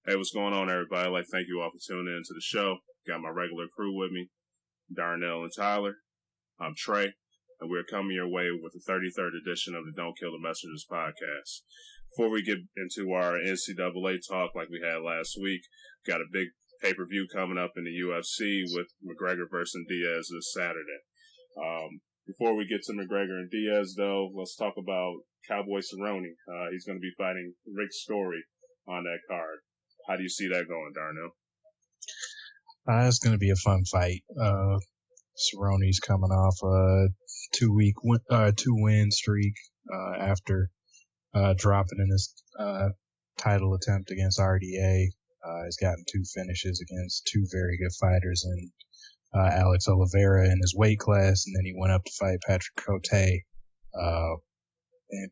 Hey, what's going on, everybody? I'd like to thank you all for tuning in to the show. Got my regular crew with me, Darnell and Tyler. I'm Trey, and we're coming your way with the 33rd edition of the Don't Kill the Messengers podcast. Before we get into our NCAA talk like we had last week, got a big pay-per-view coming up in the UFC with McGregor versus Diaz this Saturday. Before we get to McGregor and Diaz, though, let's talk about Cowboy Cerrone. He's going to be fighting Rick Story on that card. How do you see that going, Darnell? It's going to be a fun fight. Cerrone's coming off a 2-win streak after dropping in his title attempt against RDA. He's gotten 2 finishes against 2 very good fighters in Alex Oliveira in his weight class, and then he went up to fight Patrick Cote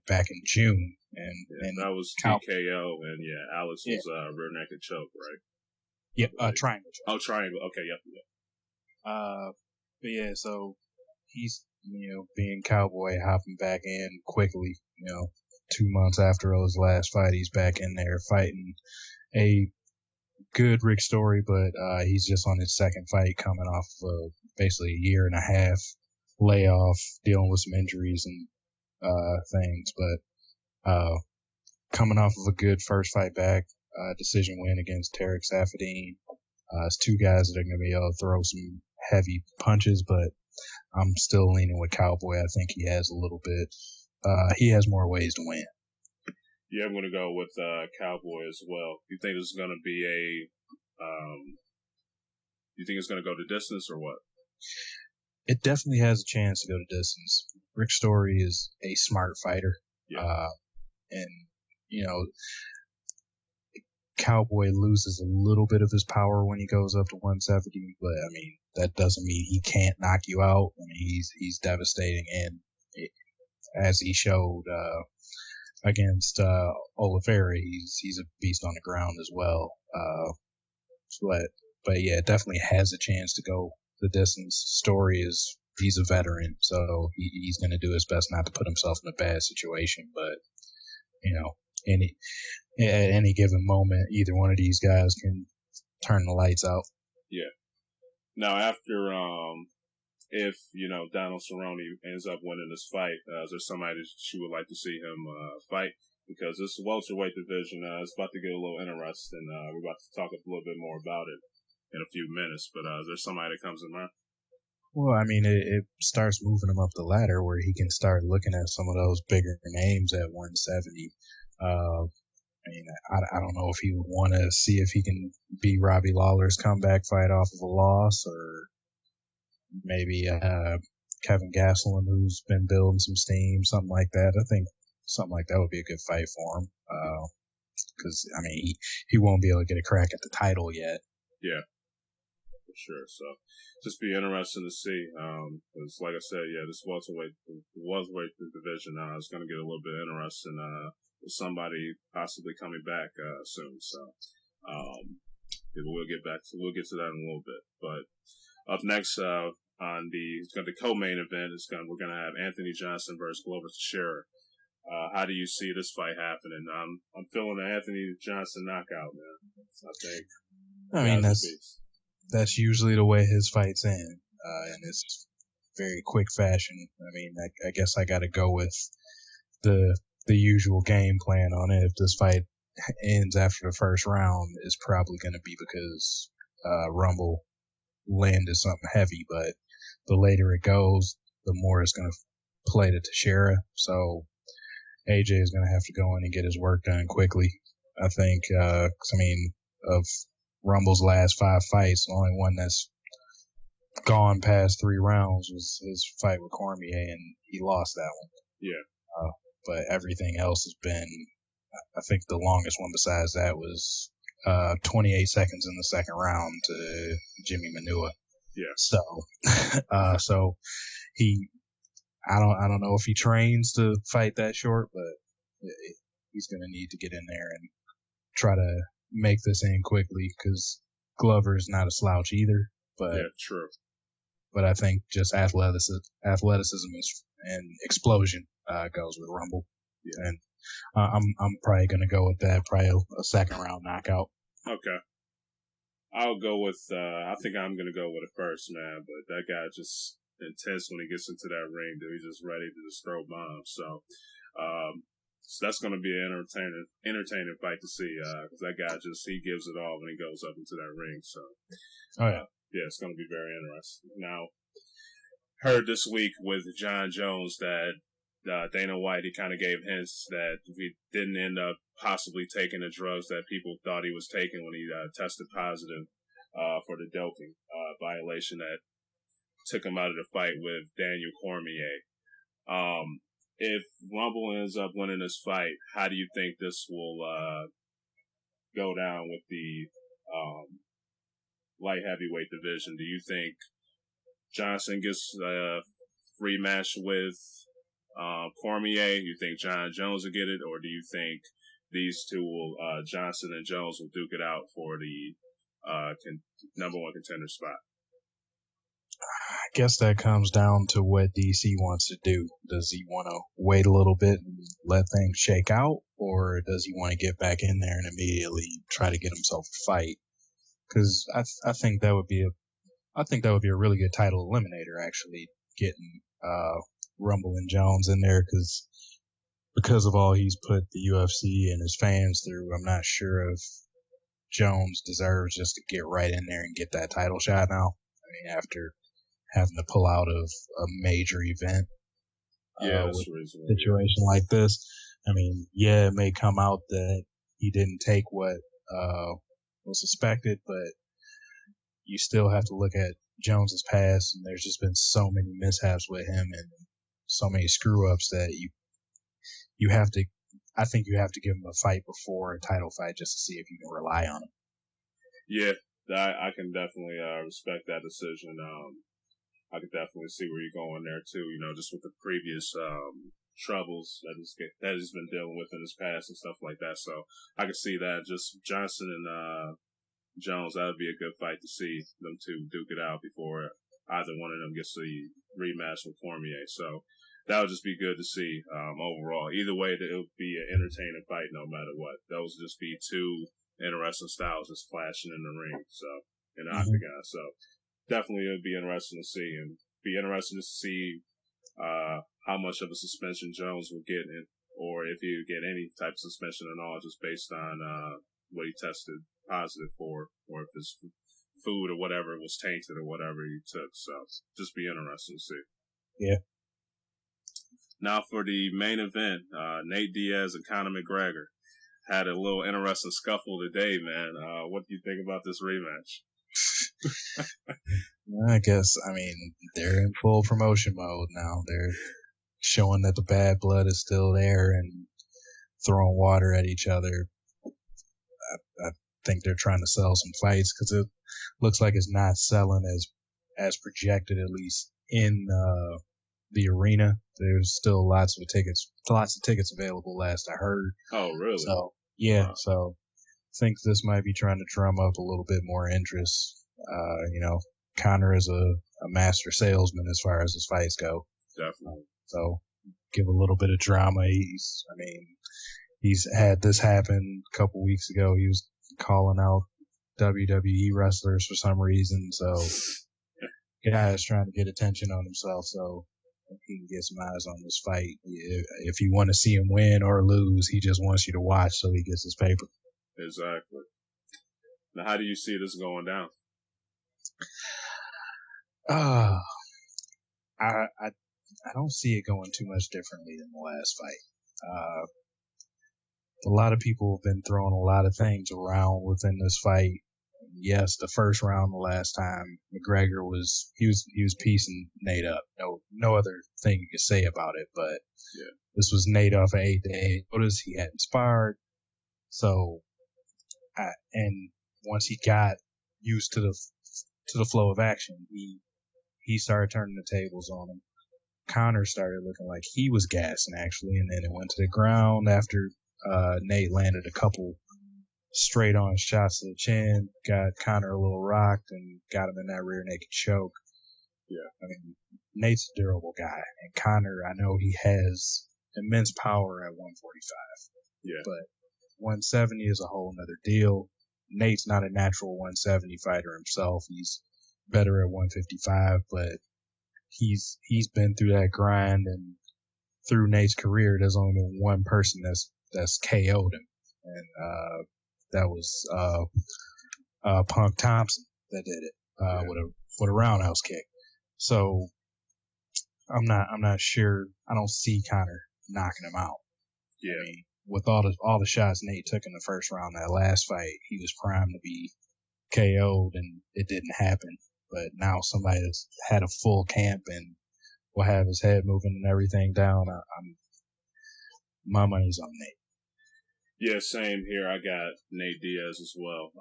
back in June. And that was TKO, and Alex was rear naked choke, right? Yep, triangle choke. Oh, triangle. Okay, yep. But yeah, so he's being Cowboy, hopping back in quickly. 2 months after his last fight, he's back in there fighting a good Rick Story, but he's just on his second fight, coming off of basically a year and a half layoff, dealing with some injuries and things, but coming off of a good first fight back, decision win against Tarek Safadine. It's 2 guys that are going to be able to throw some heavy punches, but I'm still leaning with Cowboy. I think he has a little bit. He has more ways to win. Yeah, I'm going to go with Cowboy as well. You think it's going to be you think it's going to go the distance or what? It definitely has a chance to go to distance. Rick Story is a smart fighter. Yeah. And, Cowboy loses a little bit of his power when he goes up to 170, but, that doesn't mean he can't knock you out. He's devastating, and as he showed against Oliveira, he's a beast on the ground as well. But yeah, it definitely has a chance to go the distance. Story is he's a veteran, so he's going to do his best not to put himself in a bad situation. But at any given moment, either one of these guys can turn the lights out. Yeah. Now, after if Donald Cerrone ends up winning this fight, is there somebody that you would like to see him fight? Because this welterweight division is about to get a little interesting. We're about to talk a little bit more about it in a few minutes. But is there somebody that comes in mind? Well, it starts moving him up the ladder where he can start looking at some of those bigger names at 170. I don't know if he would want to see if he can beat Robbie Lawler's comeback fight off of a loss, or maybe Kevin Gastelum, who's been building some steam, something like that. I think something like that would be a good fight for him. Because, he won't be able to get a crack at the title yet. Yeah, for sure. So, just be interesting to see. Because, like I said, this welterweight division is going to get a little bit interesting with somebody possibly coming back soon. So, we'll get to that in a little bit. But up next on the co-main event we're going to have Anthony Johnson versus Glover Teixeira. How do you see this fight happening? I'm feeling an Anthony Johnson knockout, man. I think. That's usually the way his fights end, and it's very quick fashion. I guess I got to go with the usual game plan on it. If this fight ends after the first round, it's probably going to be because Rumble landed something heavy. But the later it goes, the more it's going to play to Teixeira. So AJ is going to have to go in and get his work done quickly. I think, of Rumble's last 5 fights, the only one that's gone past 3 rounds was his fight with Cormier, and he lost that one. Yeah. But everything else has been, I think the longest one besides that was 28 seconds in the second round to Jimmy Manua. Yeah. So, I don't know if he trains to fight that short, but he's going to need to get in there and try to make this end quickly, because Glover's not a slouch either. But yeah, true. But I think just athleticism and explosion goes with Rumble. Yeah. And I'm probably going to go with that, probably a second round knockout. Okay. I'll go with, I think I'm going to go with it first, man. But that guy just intense when he gets into that ring, dude. He's just ready to just throw bombs. So that's going to be an entertaining fight to see, because that guy he gives it all when he goes up into that ring. So, Oh yeah. yeah, it's going to be very interesting. Now, heard this week with John Jones that Dana White, he kind of gave hints that he didn't end up possibly taking the drugs that people thought he was taking when he tested positive for the doping violation that took him out of the fight with Daniel Cormier. If Rumble ends up winning this fight, how do you think this will go down with the light heavyweight division? Do you think Johnson gets a rematch with Cormier? You think John Jones will get it, or do you think these two will Johnson and Jones will duke it out for the number one contender spot? I guess that comes down to what DC wants to do. Does he want to wait a little bit and let things shake out, or does he want to get back in there and immediately try to get himself a fight? Because I think that would be a really good title eliminator, actually, getting Rumble and Jones in there, because of all he's put the UFC and his fans through. I'm not sure if Jones deserves just to get right in there and get that title shot now. I mean, after having to pull out of a major event with a situation like this. I mean, yeah, it may come out that he didn't take what was suspected, but you still have to look at Jones's past, and there's just been so many mishaps with him and so many screw ups that you have to. I think you have to give him a fight before a title fight just to see if you can rely on him. Yeah, I can definitely respect that decision. I could definitely see where you're going there too. You know, just with the previous troubles that he's been dealing with in his past and stuff like that. So I could see that. Just Johnson and Jones, that would be a good fight to see them two duke it out before either one of them gets the rematch with Cormier. So that would just be good to see overall. Either way, it would be an entertaining fight no matter what. Those would just be two interesting styles just clashing in the ring. So in the octagon. So definitely it would be interesting to see, and be interesting to see how much of a suspension Jones will get, or if he would get any type of suspension at all, just based on what he tested positive for, or if his food or whatever was tainted or whatever he took. So just be interesting to see. Yeah. Now for the main event, Nate Diaz and Conor McGregor had a little interesting scuffle today, man. What do you think about this rematch? I guess, I mean, they're in full promotion mode now. They're showing that the bad blood is still there and throwing water at each other. I think they're trying to sell some fights because it looks like it's not selling as projected, at least in the arena. There's still lots of tickets available last I heard. Oh, really? So, yeah, wow. So I think this might be trying to drum up a little bit more interest. Conor is a master salesman as far as his fights go. Definitely. So give a little bit of drama. He's had this happen a couple weeks ago. He was calling out WWE wrestlers for some reason. So the guy is trying to get attention on himself. So he can get some eyes on this fight. If you want to see him win or lose, he just wants you to watch so he gets his paper. Exactly. Now, how do you see this going down? I don't see it going too much differently than the last fight. A lot of people have been throwing a lot of things around within this fight. Yes, the first round the last time, McGregor was piecing Nate up. No other thing you could say about it. But yeah, this was Nate off an 8-day notice. He hadn't sparred, so and once he got used to the flow of action, he started turning the tables on him. Conor started looking like he was gassing, actually, and then it went to the ground after Nate landed a couple straight-on shots to the chin, got Conor a little rocked, and got him in that rear naked choke. Yeah. I mean, Nate's a durable guy, and Conor, I know he has immense power at 145. Yeah. But 170 is a whole nother deal. Nate's not a natural 170 fighter himself. He's better at 155, but he's been through that grind, and through Nate's career, there's only been one person that's KO'd him, and that was Punk Thompson that did it with a roundhouse kick. So I'm not sure. I don't see Conor knocking him out. Yeah. I mean, with all the shots Nate took in the first round, that last fight, he was primed to be KO'd, and it didn't happen. But now somebody that's had a full camp and will have his head moving and everything down. My money's on Nate. Yeah, same here. I got Nate Diaz as well.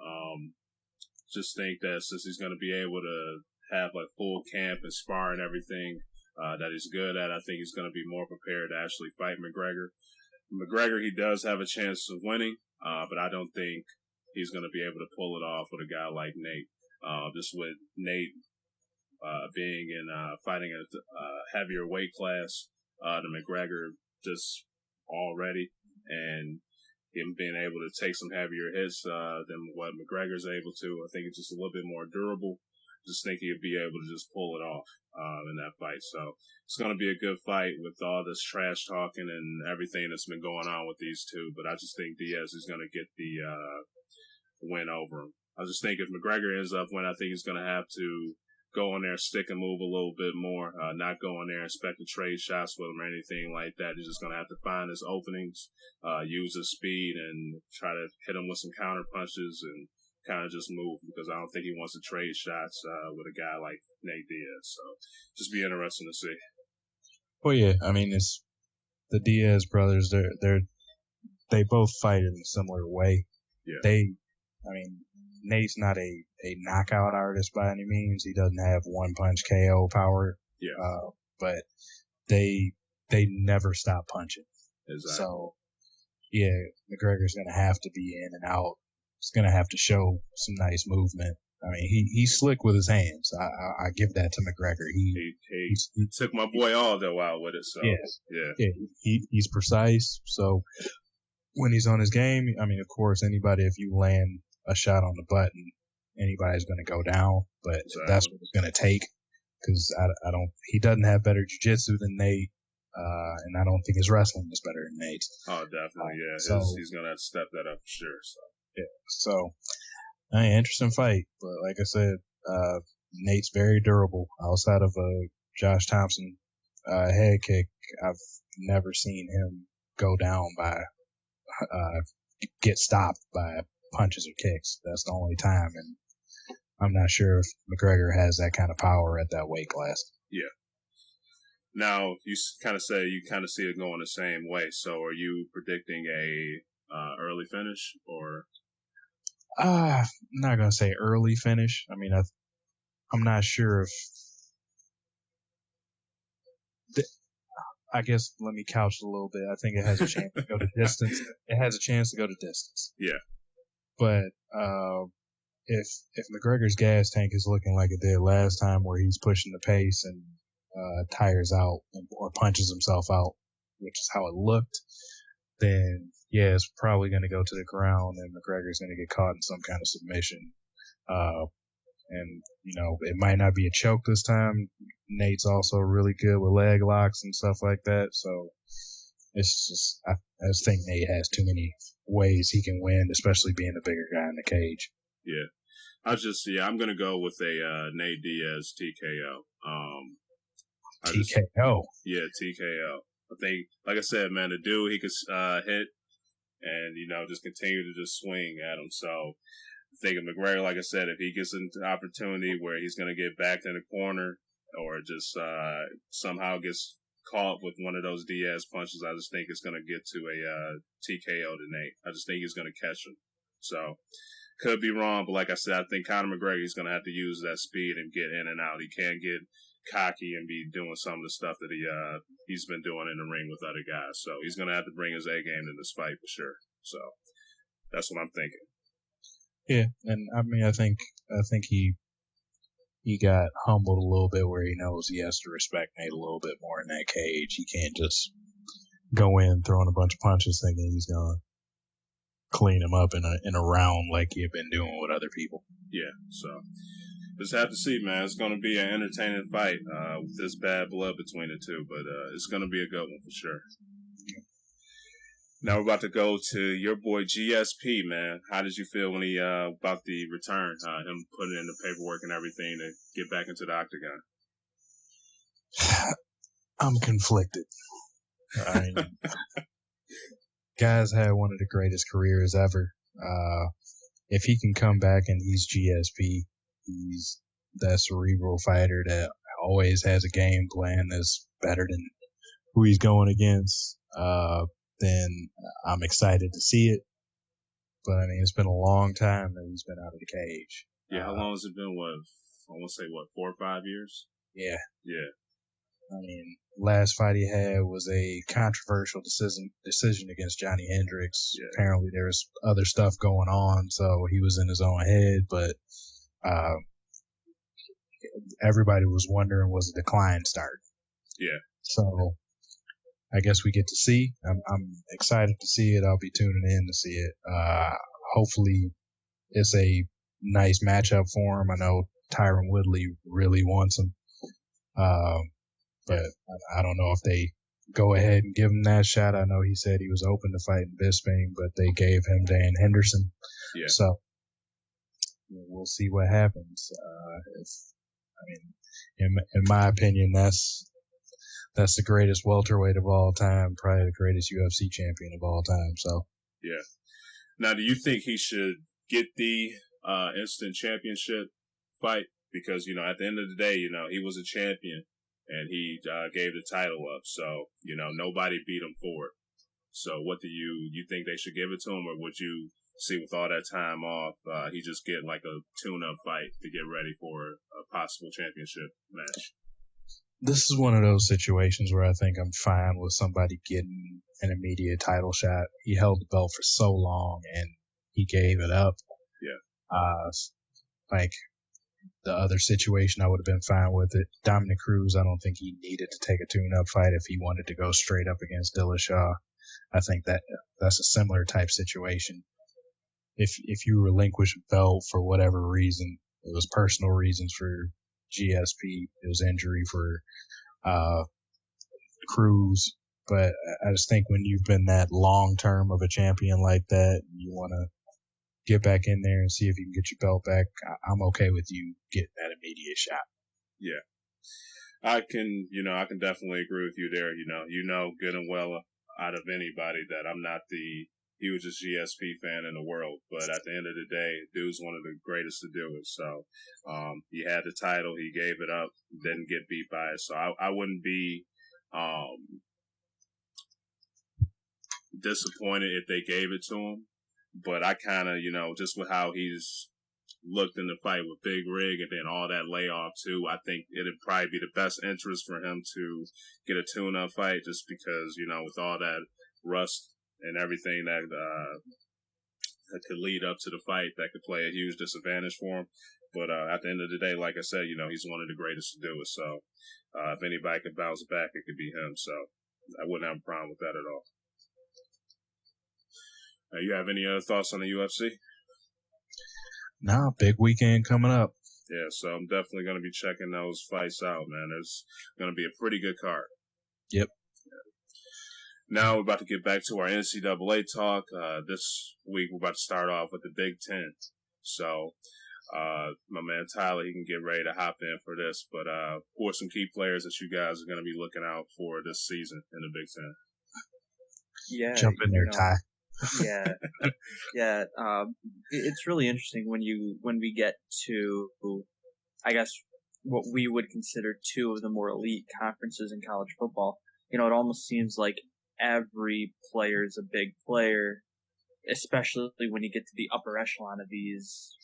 Just think that since he's going to be able to have like full camp and spar and everything that he's good at, I think he's going to be more prepared to actually fight McGregor. McGregor, he does have a chance of winning, but I don't think he's going to be able to pull it off with a guy like Nate. Just with Nate being in fighting at a heavier weight class than McGregor just already, and him being able to take some heavier hits than what McGregor's able to. I think it's just a little bit more durable. Just think he'll be able to just pull it off in that fight. So it's going to be a good fight with all this trash talking and everything that's been going on with these two. But I just think Diaz is going to get the win over him. I just think if McGregor ends up winning, I think he's going to have to go in there, stick and move a little bit more, not go in there and expect to trade shots with him or anything like that. He's just going to have to find his openings, use his speed, and try to hit him with some counter punches and kind of just move, because I don't think he wants to trade shots with a guy like Nate Diaz. So just be interesting to see. Well, yeah, I mean, it's the Diaz brothers. They both fight in a similar way. Yeah. Nate's not a knockout artist by any means. He doesn't have one punch KO power. Yeah. But they never stop punching. Exactly. So yeah, McGregor's gonna have to be in and out. He's gonna have to show some nice movement. I mean, he's slick with his hands. I give that to McGregor. He took my boy all that while with it. So yeah. He's precise. So when he's on his game, I mean, of course, anybody, if you land a shot on the button, anybody's going to go down. But that's what it's going to take, because he doesn't have better jiu-jitsu than Nate, and I don't think his wrestling is better than Nate. Oh, definitely, yeah. He's going to have to step that up for sure. So. Yeah. So, interesting fight. But like I said, Nate's very durable. Outside of a Josh Thompson head kick, I've never seen him go down by get stopped by punches or kicks. That's the only time, and I'm not sure if McGregor has that kind of power at that weight class. Yeah. Now, you kind of say you kind of see it going the same way. So are you predicting a early finish, or? I'm not going to say early finish. I mean, I'm not sure if... I guess let me couch it a little bit. I think it has a chance to go to distance. It has a chance to go to distance. Yeah. But if McGregor's gas tank is looking like it did last time, where he's pushing the pace and tires out or punches himself out, which is how it looked, then yeah, it's probably going to go to the ground, and McGregor's going to get caught in some kind of submission. And, it might not be a choke this time. Nate's also really good with leg locks and stuff like that. So it's just, I just think Nate has too many ways he can win, especially being the bigger guy in the cage. Yeah. I'm going to go with a Nate Diaz TKO. TKO? TKO. I think, like I said, man, the dude, he could hit and, just continue to just swing at him. So I think of McGregor, like I said, if he gets an opportunity where he's going to get backed in the corner or just somehow gets caught with one of those Diaz punches, I just think it's going to get to a TKO to Nate. I just think he's going to catch him. So could be wrong, but like I said, I think Conor McGregor is going to have to use that speed and get in and out. He can't get cocky and be doing some of the stuff that he's been doing in the ring with other guys. So he's going to have to bring his A game to this fight for sure. So that's what I'm thinking. Yeah, and I mean, I think he got humbled a little bit, where he knows he has to respect Nate a little bit more in that cage. He can't just go in throwing a bunch of punches thinking he's gonna clean him up in a round like he had been doing with other people. Yeah, so just have to see, man. It's going to be an entertaining fight with this bad blood between the two, but it's going to be a good one for sure. Now we're about to go to your boy GSP, man. How did you feel when he about the return, him putting in the paperwork and everything to get back into the octagon? I'm conflicted. I mean, guy's had one of the greatest careers ever. If he can come back and he's GSP, he's that cerebral fighter that always has a game plan that's better than who he's going against. Then I'm excited to see it. But I mean, it's been a long time that he's been out of the cage. Yeah, how long has it been? What, I want to say, 4 or 5 years? Yeah. Yeah. I mean, last fight he had was a controversial decision against Johnny Hendricks. Yeah. Apparently there was other stuff going on, so he was in his own head, but everybody was wondering, was the decline start? Yeah. So I guess we get to see. I'm excited to see it. I'll be tuning in to see it. Hopefully it's a nice matchup for him. I know Tyron Woodley really wants him. But I don't know if they go ahead and give him that shot. I know he said he was open to fighting Bisping, but they gave him Dan Henderson. Yeah. So we'll see what happens. In my opinion, that's the greatest welterweight of all time, probably the greatest UFC champion of all time. So yeah. Now, do you think he should get the instant championship fight? Because at the end of the day, he was a champion. And he gave the title up, so nobody beat him for it. So, what do you think they should give it to him, or would you see with all that time off, he just get like a tune-up fight to get ready for a possible championship match? This is one of those situations where I think I'm fine with somebody getting an immediate title shot. He held the belt for so long, and he gave it up. Yeah. Like the other situation, I would have been fine with it. Dominic Cruz, I don't think he needed to take a tune-up fight if he wanted to go straight up against Dillashaw. I think that's a similar type situation. If you relinquish a belt for whatever reason, it was personal reasons for GSP, it was injury for Cruz. But I just think when you've been that long-term of a champion like that, you want to get back in there and see if you can get your belt back. I'm okay with you getting that immediate shot. Yeah. I can definitely agree with you there. Good and well out of anybody that I'm not the hugest GSP fan in the world, but at the end of the day, dude's one of the greatest to do it. So, he had the title, he gave it up, didn't get beat by it. So I wouldn't be, disappointed if they gave it to him. But I kind of, just with how he's looked in the fight with Big Rig and then all that layoff too, I think it'd probably be the best interest for him to get a tune-up fight just because, with all that rust and everything that could lead up to the fight, that could play a huge disadvantage for him. But at the end of the day, like I said, he's one of the greatest to do it. So if anybody could bounce back, it could be him. So I wouldn't have a problem with that at all. You have any other thoughts on the UFC? No, big weekend coming up. Yeah, so I'm definitely going to be checking those fights out, man. There's going to be a pretty good card. Yep. Now we're about to get back to our NCAA talk. This week we're about to start off with the Big Ten. So my man Tyler, he can get ready to hop in for this. But who are some key players that you guys are going to be looking out for this season in the Big Ten? Yeah, Jump in there, Ty. Yeah. It's really interesting when we get to, I guess, what we would consider two of the more elite conferences in college football. It almost seems like every player is a big player, especially when you get to the upper echelon of these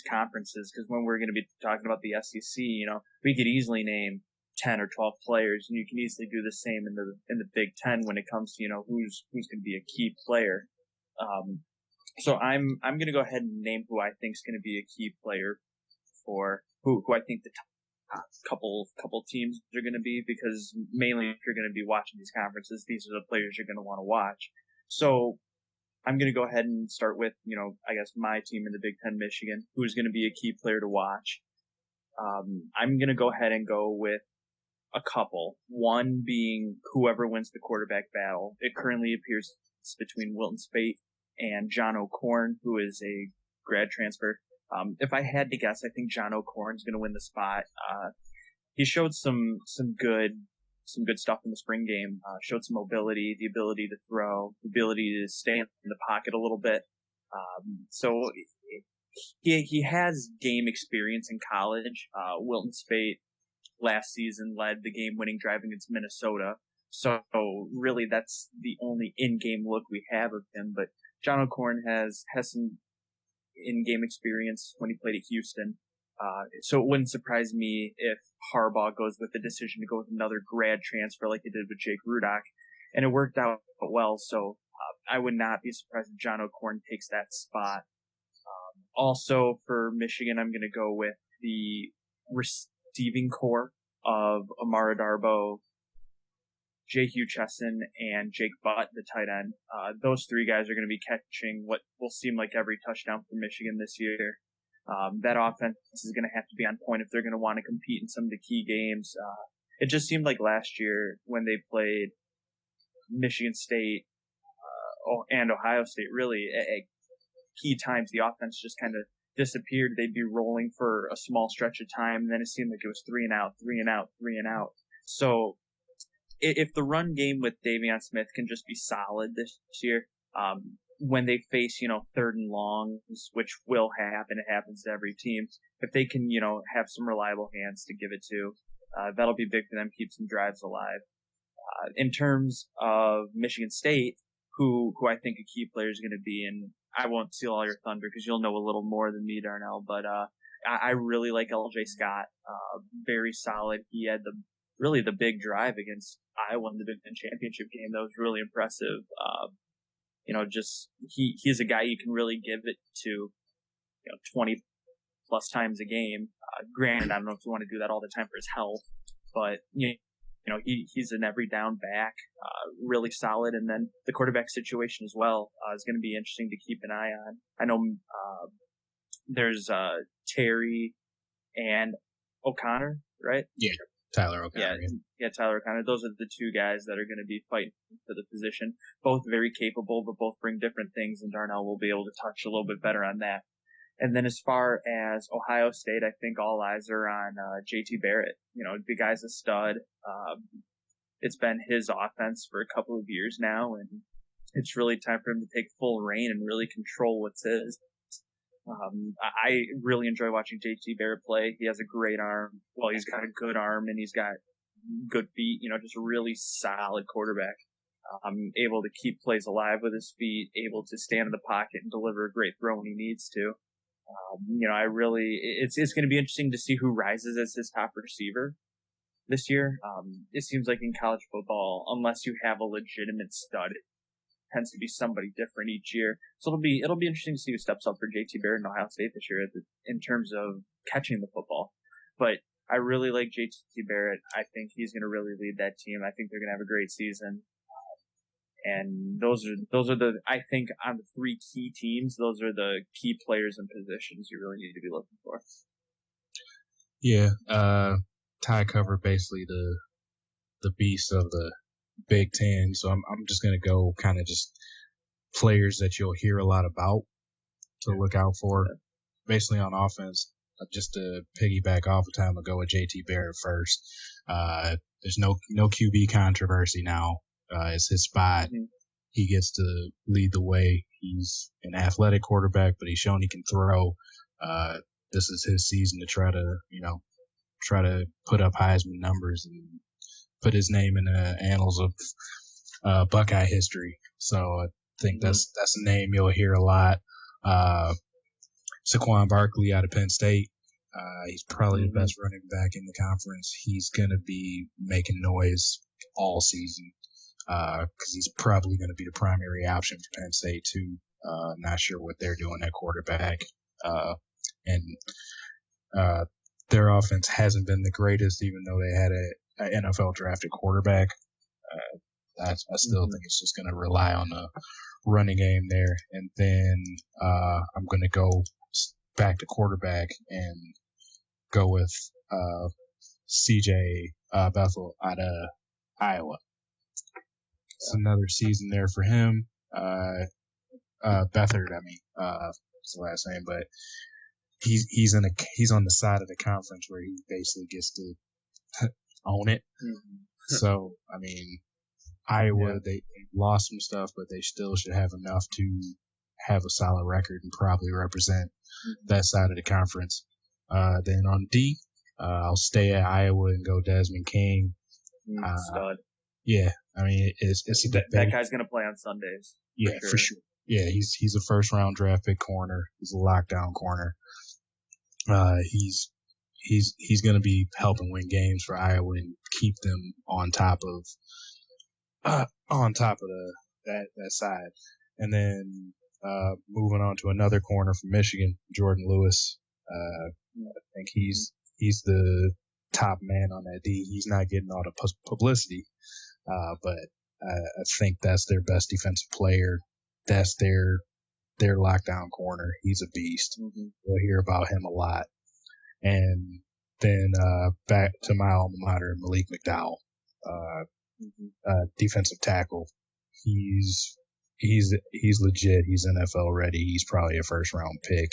conferences. Because when we're going to be talking about the SEC, we could easily name 10 or 12 players, and you can easily do the same in the Big Ten when it comes to who's going to be a key player. So I'm going to go ahead and name who I think is going to be a key player for who I think the top couple teams are going to be, because mainly if you're going to be watching these conferences, these are the players you're going to want to watch. So I'm going to go ahead and start with, I guess my team in the Big Ten, Michigan, who's going to be a key player to watch. I'm going to go ahead and go with a couple. One being whoever wins the quarterback battle. It currently appears it's between Wilton Speight and John O'Korn, who is a grad transfer. If I had to guess, I think John O'Korn's going to win the spot. He showed some good stuff in the spring game. Showed some mobility, the ability to throw, the ability to stay in the pocket a little bit. So he has game experience in college. Wilton Speight last season led the game-winning drive against Minnesota. So really, that's the only in-game look we have of him. But John O'Korn has some in-game experience when he played at Houston. So it wouldn't surprise me if Harbaugh goes with the decision to go with another grad transfer like he did with Jake Rudock. And it worked out well. So I would not be surprised if John O'Korn takes that spot. Also for Michigan, I'm going to go with the receiving core of Amara Darboh, Jay Hugh Chesson, and Jake Butt, the tight end. Those three guys are going to be catching what will seem like every touchdown for Michigan this year. That offense is going to have to be on point if they're going to want to compete in some of the key games. It just seemed like last year when they played Michigan State and Ohio State, really, at key times, the offense just kind of disappeared. They'd be rolling for a small stretch of time, and then it seemed like it was 3 and out, 3 and out, 3 and out. So if the run game with Davion Smith can just be solid this year, when they face, third and longs, which will happen, it happens to every team. If they can, have some reliable hands to give it to, that'll be big for them, keep some drives alive. In terms of Michigan State, who I think a key player is going to be, and I won't steal all your thunder because you'll know a little more than me, Darnell, but I really like LJ Scott. Very solid. He had the big drive against Iowa in the Big Ten championship game. That was really impressive. He's a guy you can really give it to, 20 plus times a game. Granted, I don't know if you want to do that all the time for his health, but he's an every down back, really solid. And then the quarterback situation as well is going to be interesting to keep an eye on. I know there's Terry and O'Connor, right? Yeah, Tyler O'Connor. Yeah, Tyler O'Connor. Those are the two guys that are going to be fighting for the position. Both very capable, but both bring different things, and Darnell will be able to touch a little bit better on that. And then as far as Ohio State, I think all eyes are on JT Barrett. The guy's a stud. It's been his offense for a couple of years now, and it's really time for him to take full reign and really control what's his. I really enjoy watching JT Barrett play. He has a great arm. Well, he's got a good arm, and he's got good feet. Just a really solid quarterback. Able to keep plays alive with his feet, able to stand in the pocket and deliver a great throw when he needs to. It's going to be interesting to see who rises as his top receiver this year. It seems like in college football, unless you have a legitimate stud, it tends to be somebody different each year. So it'll be interesting to see who steps up for JT Barrett in Ohio State this year in terms of catching the football. But I really like JT Barrett. I think he's going to really lead that team. I think they're going to have a great season. And those are I think on the three key teams, those are the key players and positions you really need to be looking for. Yeah, Ty covered basically the beast of the Big Ten, so I'm just gonna go kind of just players that you'll hear a lot about to look out for. Basically on offense, just to piggyback off of time ago with JT Barrett first. There's no QB controversy now. It's his spot. Mm-hmm. He gets to lead the way. He's an athletic quarterback, but he's shown he can throw. This is his season to try to put up Heisman numbers and put his name in the annals of Buckeye history. So I think that's a name you'll hear a lot. Saquon Barkley out of Penn State. He's probably the best running back in the conference. He's going to be making noise all season. Because he's probably going to be the primary option for Penn State too. Not sure what they're doing at quarterback. And their offense hasn't been the greatest, even though they had an NFL drafted quarterback. I still think it's just going to rely on the running game there. And then I'm going to go back to quarterback and go with CJ Bethel out of Iowa. It's another season there for him. Beathard, is the last name, but he's on the side of the conference where he basically gets to own it. Mm-hmm. So, I mean, Iowa, they lost some stuff, but they still should have enough to have a solid record and probably represent that side of the conference. Then on D, I'll stay at Iowa and go Desmond King. Stud. Yeah, I mean, it's a debate. That guy's going to play on Sundays. Yeah, for sure. Yeah, he's a first round draft pick corner. He's a lockdown corner. He's going to be helping win games for Iowa and keep them on top of that side. And then moving on to another corner from Michigan, Jordan Lewis. I think he's the top man on that D. He's not getting all the publicity, but I think that's their best defensive player. That's their lockdown corner. He's a beast. Mm-hmm. We'll hear about him a lot. And then back to my alma mater, Malik McDowell, defensive tackle. He's legit. He's NFL ready. He's probably a first round pick.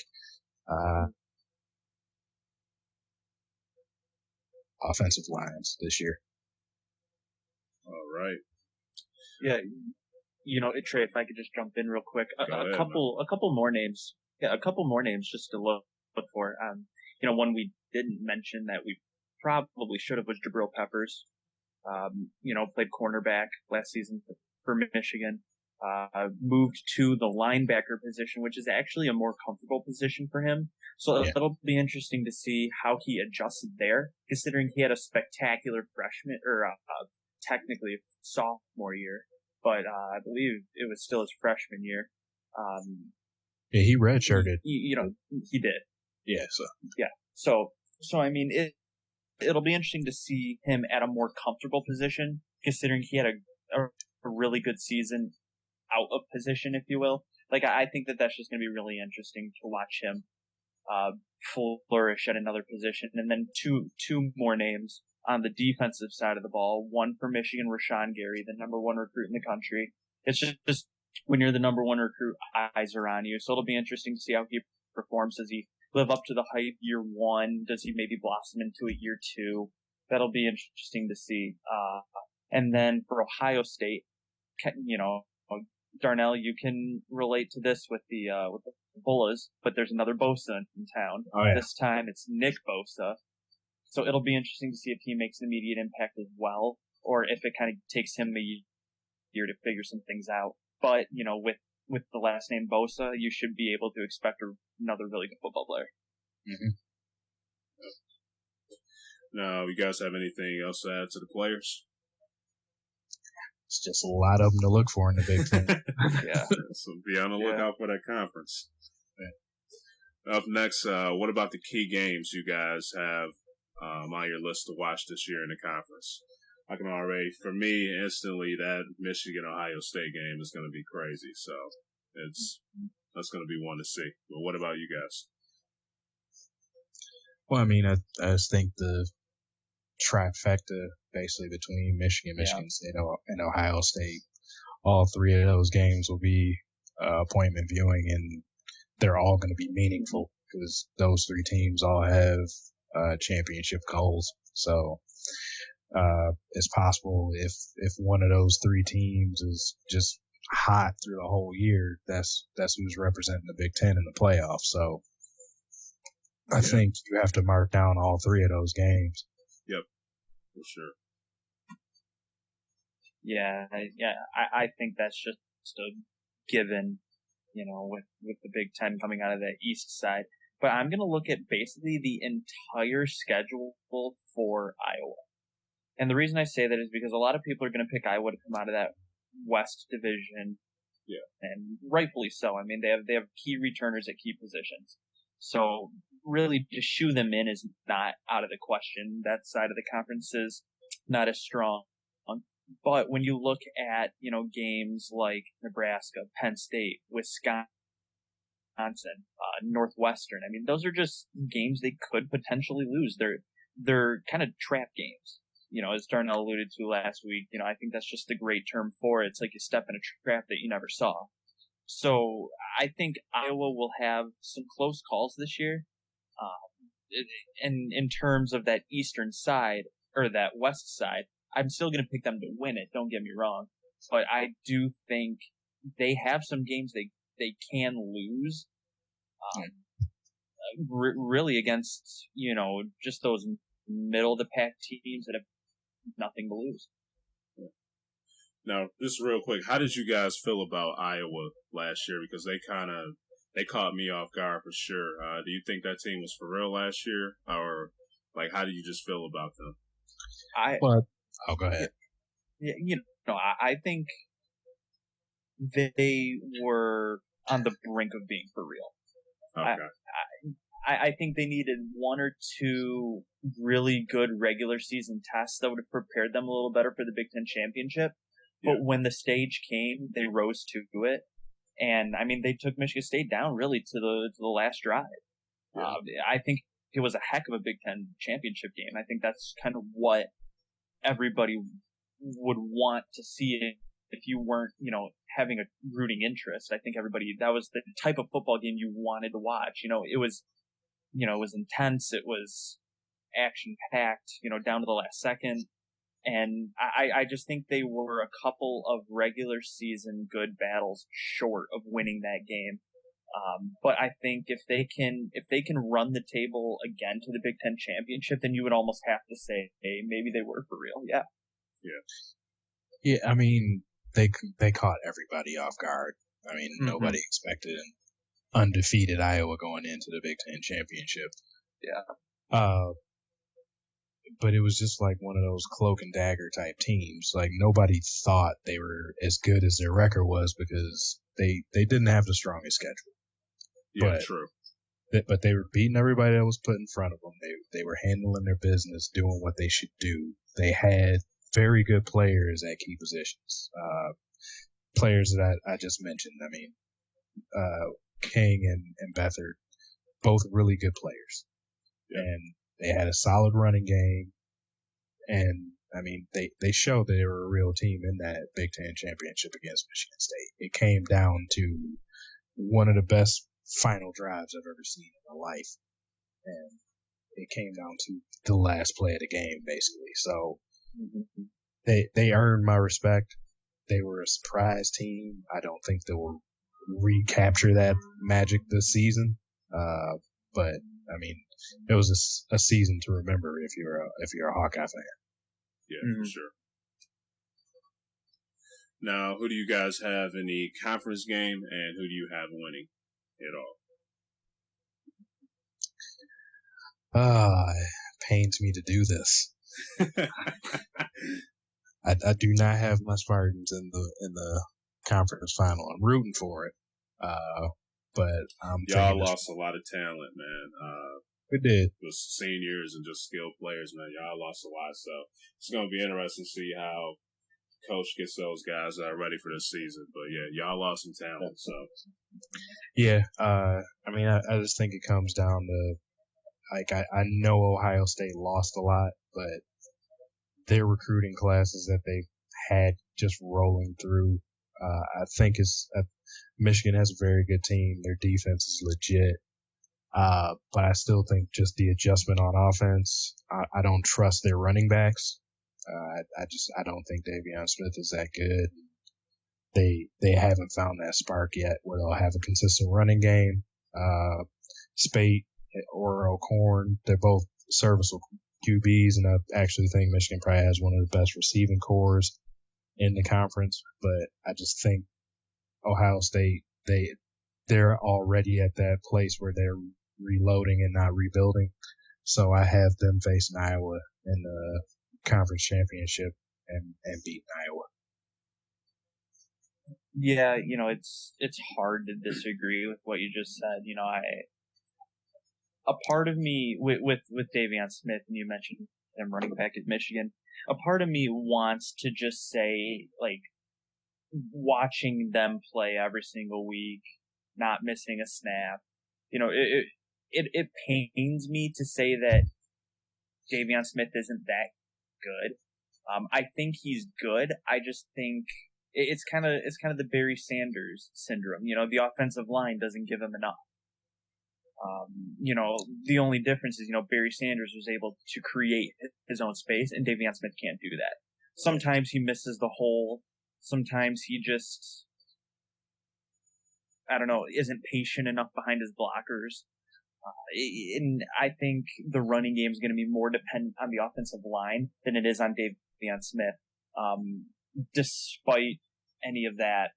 Offensive lines this year. All right. Yeah, Trey, if I could just jump in real quick, a couple more names. Yeah, a couple more names just to look for. One we didn't mention that we probably should have was Jabril Peppers. Played cornerback last season for Michigan. Moved to the linebacker position, which is actually a more comfortable position for him. So it'll be interesting to see how he adjusted there, considering he had a spectacular freshman or technically sophomore year, but I believe it was still his freshman year. He redshirted. He did. Yeah. So I mean, it'll be interesting to see him at a more comfortable position, considering he had a really good season out of position, if you will. Like, I think that's just going to be really interesting to watch him flourish at another position. And then two more names on the defensive side of the ball. One for Michigan, Rashawn Gary, the number one recruit in the country. It's just when you're the number one recruit, eyes are on you. So it'll be interesting to see how he performs. Does he live up to the hype year one? Does he maybe blossom into it year two? That'll be interesting to see. And then for Ohio State, Darnell, you can relate to this with the Bulls, but there's another Bosa in town. Oh, yeah. This time it's Nick Bosa. So it'll be interesting to see if he makes an immediate impact as well, or if it kind of takes him a year to figure some things out. But, with the last name Bosa, you should be able to expect another really good football player. Mm-hmm. Now, you guys have anything else to add to the players? It's just a lot of them to look for in the Big Ten. Yeah. So be on the lookout for that conference. Yeah. Up next, what about the key games you guys have on your list to watch this year in the conference? I can already, for me, instantly, that Michigan-Ohio State game is going to be crazy. So that's going to be one to see. But what about you guys? Well, I mean, I just think the trifecta basically between Michigan State, and Ohio State, all three of those games will be appointment viewing, and they're all going to be meaningful because those three teams all have championship goals. So it's possible if one of those three teams is just hot through the whole year, that's who's representing the Big Ten in the playoffs. So I think you have to mark down all three of those games. Yep, for sure. Yeah, I think that's just a given, with the Big Ten coming out of the East side. But I'm going to look at basically the entire schedule for Iowa. And the reason I say that is because a lot of people are going to pick Iowa to come out of that West Division. Yeah. And rightfully so. I mean, they have key returners at key positions. So really to shoe them in is not out of the question. That side of the conference is not as strong. But when you look at, games like Nebraska, Penn State, Wisconsin, Northwestern, I mean, those are just games they could potentially lose. They're kind of trap games. As Darnell alluded to last week, I think that's just a great term for it. It's like you step in a trap that you never saw. So I think Iowa will have some close calls this year. And in terms of that eastern side or that west side, I'm still going to pick them to win it. Don't get me wrong, but I do think they have some games they can lose. Really against just those middle of the pack teams that have nothing to lose. Now, just real quick, how did you guys feel about Iowa last year? Because they caught me off guard for sure. Do you think that team was for real last year, or like how did you just feel about them? Go ahead. Yeah, I think they were on the brink of being for real. Okay. I think they needed one or two really good regular season tests that would have prepared them a little better for the Big Ten championship. But when the stage came, they rose to it. And I mean, they took Michigan State down really to the last drive. Yeah. I think it was a heck of a Big Ten championship game. I think that's kind of what everybody would want to see if you weren't, having a rooting interest. I think that was the type of football game you wanted to watch. It was intense. It was action packed, down to the last second. And I just think they were a couple of regular season good battles short of winning that game. But I think if they can run the table again to the Big Ten championship, then you would almost have to say, hey, maybe they were for real. Yeah. Yeah. Yeah. I mean, they caught everybody off guard. I mean, nobody expected an undefeated Iowa going into the Big Ten championship. Yeah. But it was just like one of those cloak and dagger type teams. Like nobody thought they were as good as their record was because they didn't have the strongest schedule. Yeah, true. But they were beating everybody that was put in front of them. They were handling their business, doing what they should do. They had very good players at key positions. Players that I just mentioned. I mean, King and Beathard, both really good players. Yeah. And they had a solid running game, and I mean, they showed that they were a real team in that Big Ten championship against Michigan State. It came down to one of the best final drives I've ever seen in my life, and it came down to the last play of the game, basically. So they earned my respect. They were a surprise team. I don't think they will recapture that magic this season, but I mean, it was a season to remember if you're a Hawkeye fan. Yeah, for sure. Now, who do you guys have in the conference game, and who do you have winning it all? It pains me to do this. I do not have my Spartans in the conference final. I'm rooting for it, but y'all lost a lot of talent, man. We did. With seniors and just skilled players, man. Y'all lost a lot, so it's going to be interesting to see how Coach gets those guys ready for this season. But yeah, y'all lost some talent, so. Yeah, I mean, I just think it comes down to, like, I know Ohio State lost a lot, but their recruiting classes that they had just rolling through, I think Michigan has a very good team. Their defense is legit. But I still think just the adjustment on offense, I don't trust their running backs. I don't think Davion Smith is that good. They haven't found that spark yet where they'll have a consistent running game. Spate or O'Corn, they're both serviceable QBs, and I actually think Michigan probably has one of the best receiving cores in the conference. But I just think Ohio State, they're already at that place where they're reloading and not rebuilding. So I have them facing Iowa in the conference championship and beating Iowa. Yeah, it's hard to disagree with what you just said. A part of me with Davion Smith, and you mentioned him running back at Michigan. A part of me wants to just say, like, watching them play every single week, not missing a snap. It pains me to say that Davion Smith isn't that good. I think he's good. I just think it's kind of the Barry Sanders syndrome. The offensive line doesn't give him enough. The only difference is, Barry Sanders was able to create his own space, and Davion Smith can't do that. Sometimes he misses the hole. Sometimes he just, I don't know, isn't patient enough behind his blockers. And I think the running game is going to be more dependent on the offensive line than it is on Davion Smith. Despite any of that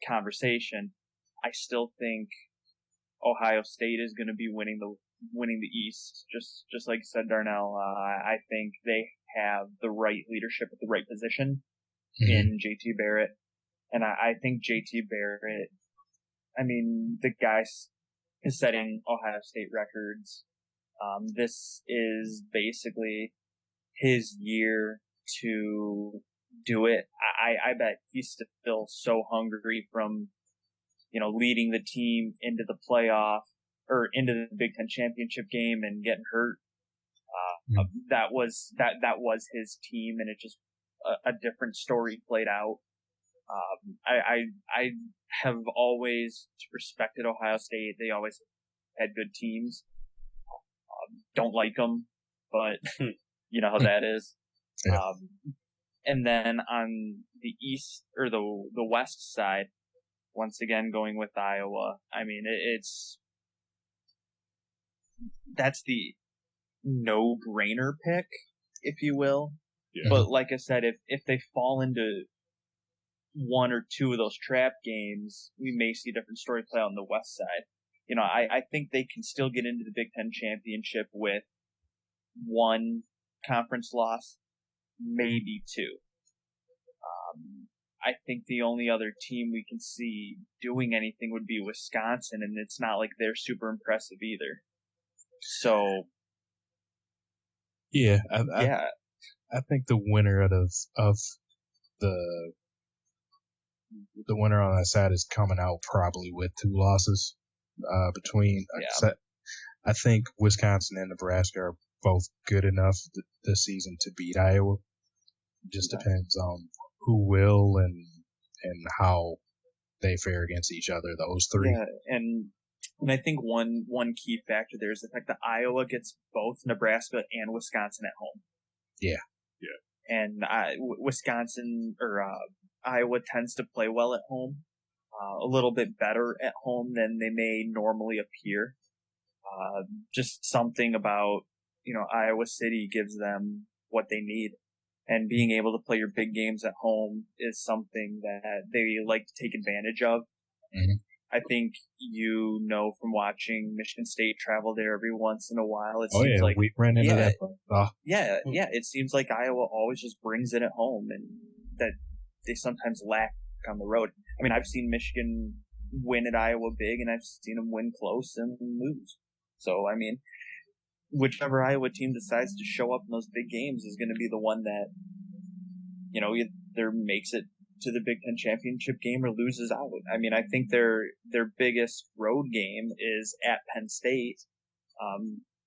conversation, I still think Ohio State is going to be winning the East. Just like you said, Darnell, I think they have the right leadership at the right position in JT Barrett. And I think JT Barrett, the guy is setting Ohio State records. This is basically his year to do it. I bet he's still so hungry from, leading the team into the playoff or into the Big Ten championship game and getting hurt. That was his team, and it just a different story played out. I have always respected Ohio State. They always had good teams. Don't like them, but you know how that is. Yeah. And then on the east or the west side, once again going with Iowa. That's the no-brainer pick, if you will. Yeah. But like I said, if they fall into one or two of those trap games, we may see a different story play out on the west side. I think they can still get into the Big Ten championship with one conference loss, maybe two. I think the only other team we can see doing anything would be Wisconsin, and it's not like they're super impressive either. So, yeah, I think the winner of the winner on that side is coming out probably with two losses between. Yeah. I think Wisconsin and Nebraska are both good enough this season to beat Iowa. It just depends on who will and how they fare against each other, those three. Yeah, and I think one key factor there is the fact that Iowa gets both Nebraska and Wisconsin at home. Yeah. Yeah. And Wisconsin or Iowa tends to play well at home, a little bit better at home than they may normally appear. Just something about, Iowa City gives them what they need. And being able to play your big games at home is something that they like to take advantage of. Mm-hmm. I think from watching Michigan State travel there every once in a while. It seems like we ran into that. Yeah. It seems like Iowa always just brings it at home, and that they sometimes lack on the road. I've seen Michigan win at Iowa big, and I've seen them win close and lose. So, whichever Iowa team decides to show up in those big games is going to be the one that, either makes it to the Big Ten championship game or loses out. I think their biggest road game is at Penn State.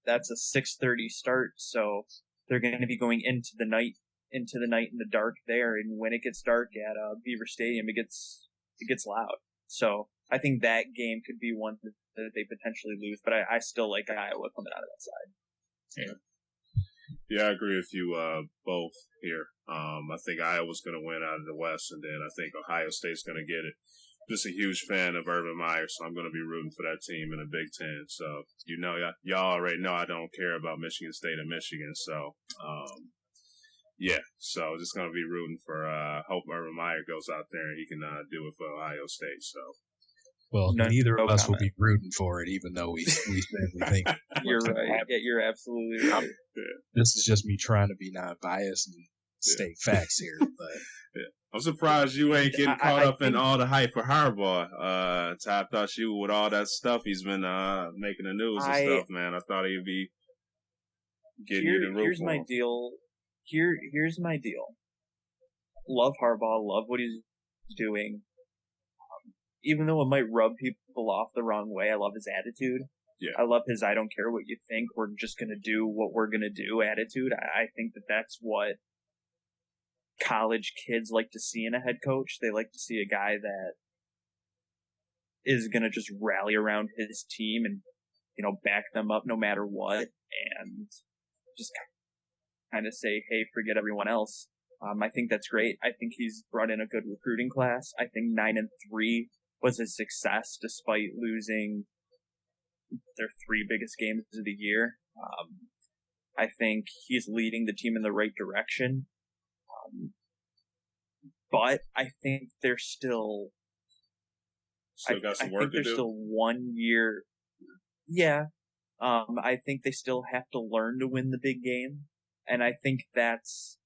That's a 6:30 start, so they're going to be going into the night in the dark there. And when it gets dark at Beaver Stadium, it gets loud. So I think that game could be one that they potentially lose, but I still like Iowa coming out of that side. Yeah, I agree with you both here. I think Iowa's going to win out of the West, and then I think Ohio State's going to get it. Just a huge fan of Urban Meyer, so I'm going to be rooting for that team in the Big Ten. So, y'all already know I don't care about Michigan State and Michigan. So, so just going to be rooting for, hope Urban Meyer goes out there and he can do it for Ohio State. So, well, neither of us will be rooting for it, even though we said we think. You're right. Yeah, you're absolutely right. This is just me trying to be non-biased and state facts here. But I'm surprised you ain't getting caught up in all the hype for Harbaugh. I thought you, with all that stuff he's been making the news and stuff, man. I thought he'd be getting you to root Here's for my him. deal here's my deal. Love Harbaugh, love what he's doing. Even though it might rub people off the wrong way, I love his attitude. Yeah. I love his I don't care what you think, we're just going to do what we're going to do attitude. I think that's what college kids like to see in a head coach. They like to see a guy that is going to just rally around his team and, back them up no matter what, and just kind of say, hey, forget everyone else. I think that's great. I think he's brought in a good recruiting class. I think 9-3 was a success despite losing their 3 biggest games of the year. I think he's leading the team in the right direction. But I think they're still got some work to do. I think there's still 1 year. Yeah. I think they still have to learn to win the big game. And I think that's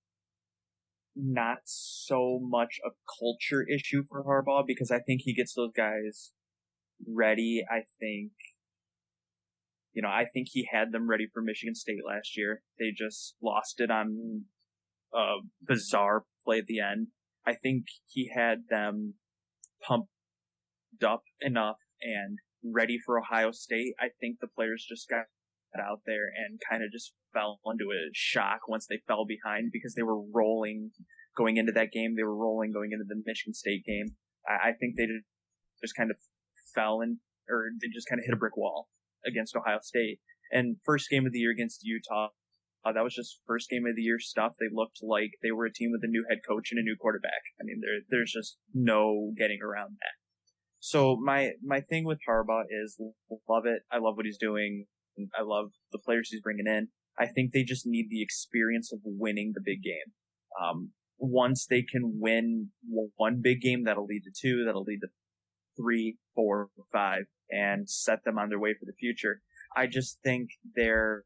not so much a culture issue for Harbaugh, because I think he gets those guys ready. I think he had them ready for Michigan State last year. They just lost it on a bizarre play at the end. I think he had them pumped up enough and ready for Ohio State. I think the players just got out there and kind of just fell into a shock once they fell behind, because they were rolling going into that game. They were rolling going into the Michigan State game. I think they just kind of they just kind of hit a brick wall against Ohio State. And first game of the year against Utah, that was just first game of the year stuff. They looked like they were a team with a new head coach and a new quarterback. I mean, there's just no getting around that. So my thing with Harbaugh is love it. I love what he's doing. I love the players he's bringing in. I think they just need the experience of winning the big game. Once they can win one big game, that'll lead to 2, that'll lead to 3, 4, 5, and set them on their way for the future. I just think they're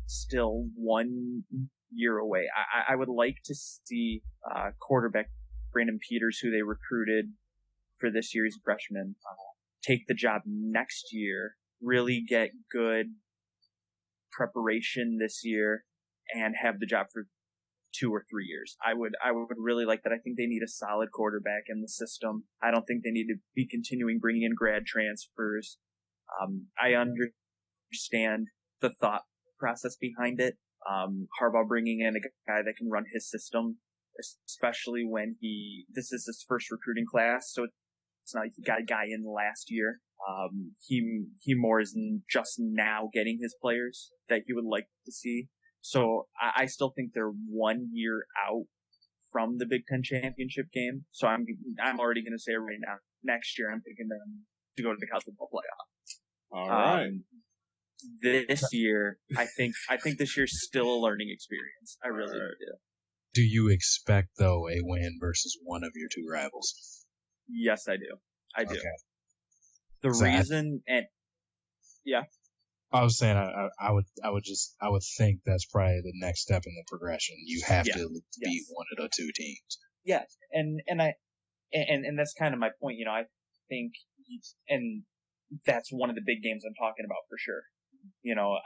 still 1 year away. I would like to see quarterback Brandon Peters, who they recruited for this year's freshman, take the job next year, really get good preparation this year, and have the job for 2 or 3 years. I would really like that. I think they need a solid quarterback in the system. I don't think they need to be continuing bringing in grad transfers. I understand the thought process behind it. Harbaugh bringing in a guy that can run his system, especially when this is his first recruiting class, so it's not like he got a guy in last year. He more is just now getting his players that he would like to see. So I still think they're 1 year out from the Big Ten championship game. So I'm already going to say right now, next year I'm picking them to go to the college football playoff. All right. This year, I think this year's still a learning experience. I really do. Do you expect, though, a win versus one of your 2 rivals? Yes, I do. I do. Okay. The reason, I was saying I would think that's probably the next step in the progression. You have to beat one of the 2 teams. Yes, and that's kind of my point. I think, and that's one of the big games I'm talking about for sure.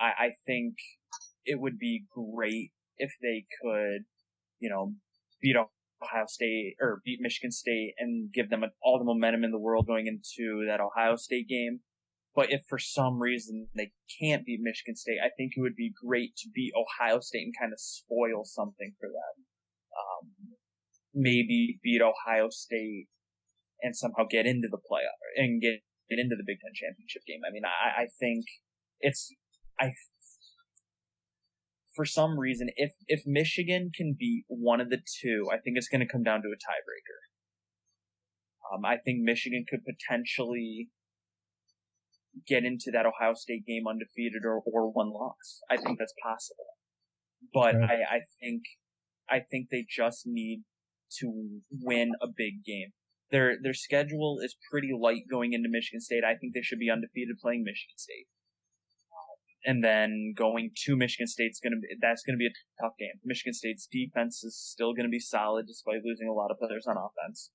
I think it would be great if they could, beat Ohio State or beat Michigan State and give them all the momentum in the world going into that Ohio State game. But if for some reason they can't beat Michigan State, I think it would be great to beat Ohio State and kind of spoil something for them. Maybe beat Ohio State and somehow get into the playoff and get into the Big Ten championship game. I mean, I think for some reason, if Michigan can beat one of the 2, I think it's going to come down to a tiebreaker. I think Michigan could potentially get into that Ohio State game undefeated or 1 loss. I think that's possible. But I think they just need to win a big game. Their schedule is pretty light going into Michigan State. I think they should be undefeated playing Michigan State. And then going to Michigan State, that's going to be a tough game. Michigan State's defense is still going to be solid despite losing a lot of players on offense.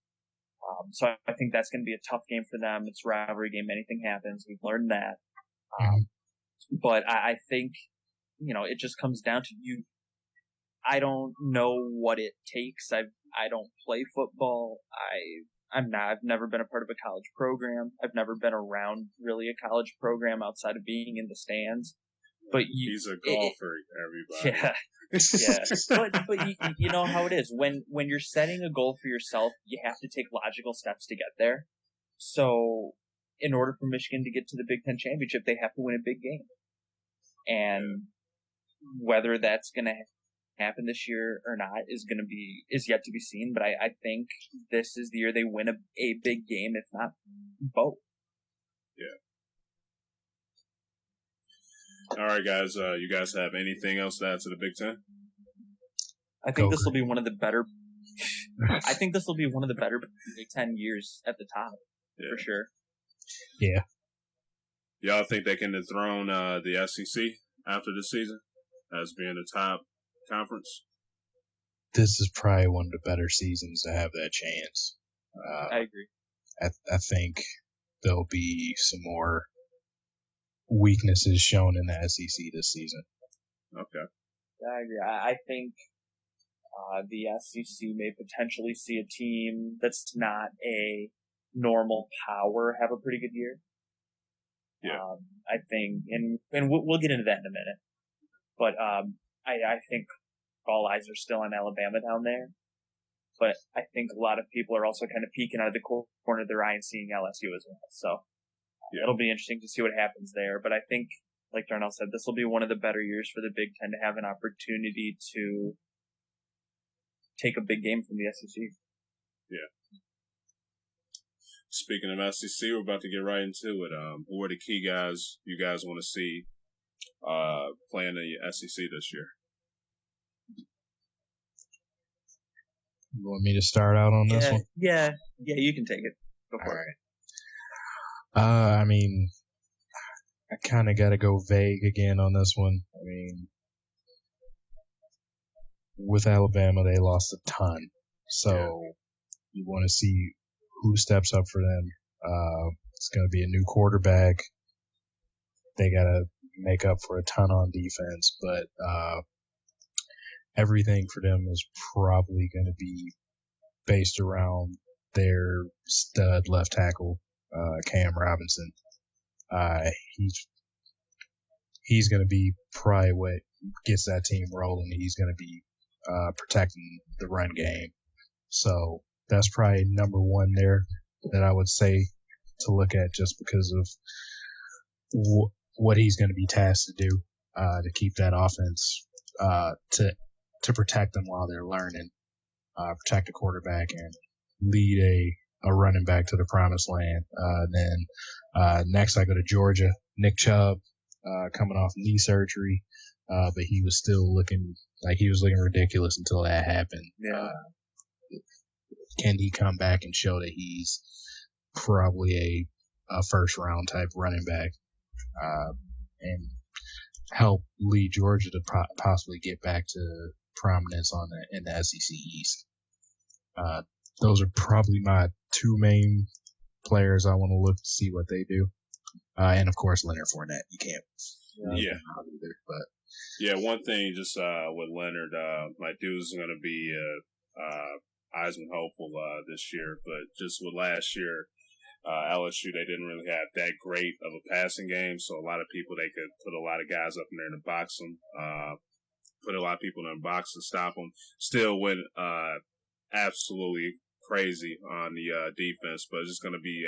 So I think that's going to be a tough game for them. It's a rivalry game. Anything happens. We've learned that. But I think, it just comes down to you. I don't know what it takes. I don't play football. I've never been a part of a college program. I've never been around really a college program outside of being in the stands. But he's a golfer, everybody. Yeah. Yeah. But you know how it is. When you're setting a goal for yourself, you have to take logical steps to get there. So in order for Michigan to get to the Big Ten championship, they have to win a big game. And whether that's going to happen this year or not is yet to be seen. But I think this is the year they win a big game, if not both. Yeah. All right, guys. You guys have anything else to add to the Big Ten? I think this will be one of the better. I think this will be one of the better Big Ten years at the top, for sure. Yeah. Y'all think they can dethrone the SEC after this season as being the top conference? This is probably one of the better seasons to have that chance. I agree. I think there'll be some more weaknesses shown in the SEC this season. Okay. I agree. I think the SEC may potentially see a team that's not a normal power have a pretty good year. Yeah. I think, and we'll get into that in a minute. But I think all eyes are still on Alabama down there. But I think a lot of people are also kind of peeking out of the corner of their eye and seeing LSU as well. So it'll be interesting to see what happens there. But I think, like Darnell said, this will be one of the better years for the Big Ten to have an opportunity to take a big game from the SEC. Yeah. Speaking of SEC, we're about to get right into it. Who are the key guys you guys want to see playing the SEC this year? You want me to start out on this one? Yeah, you can take it. Go for it. I mean, I kind of got to go vague again on this one. I mean, with Alabama, they lost a ton. So you want to see who steps up for them. It's going to be a new quarterback. They got to make up for a ton on defense, but everything for them is probably going to be based around their stud left tackle, Cam Robinson. He's going to be probably what gets that team rolling. He's going to be protecting the run game. So that's probably number one there that I would say to look at, just because of what he's going to be tasked to do to keep that offense to protect them while they're learning, protect the quarterback, and lead a running back to the promised land. Then next I go to Georgia. Nick Chubb, coming off knee surgery, but he was still looking like he was looking ridiculous until that happened. Yeah. Can he come back and show that he's probably a first round type running back, and help lead Georgia to possibly get back to prominence in the SEC East? Those are probably my two main players I want to look to see what they do. And of course, Leonard Fournette. You can't. Either, but one thing just with Leonard, my dude's going to be Heisman hopeful this year, but just with last year, LSU, they didn't really have that great of a passing game, so a lot of people, they could put a lot of guys up in there to box them, put a lot of people in the box to stop them. Still went absolutely crazy on the defense, but it's just going to be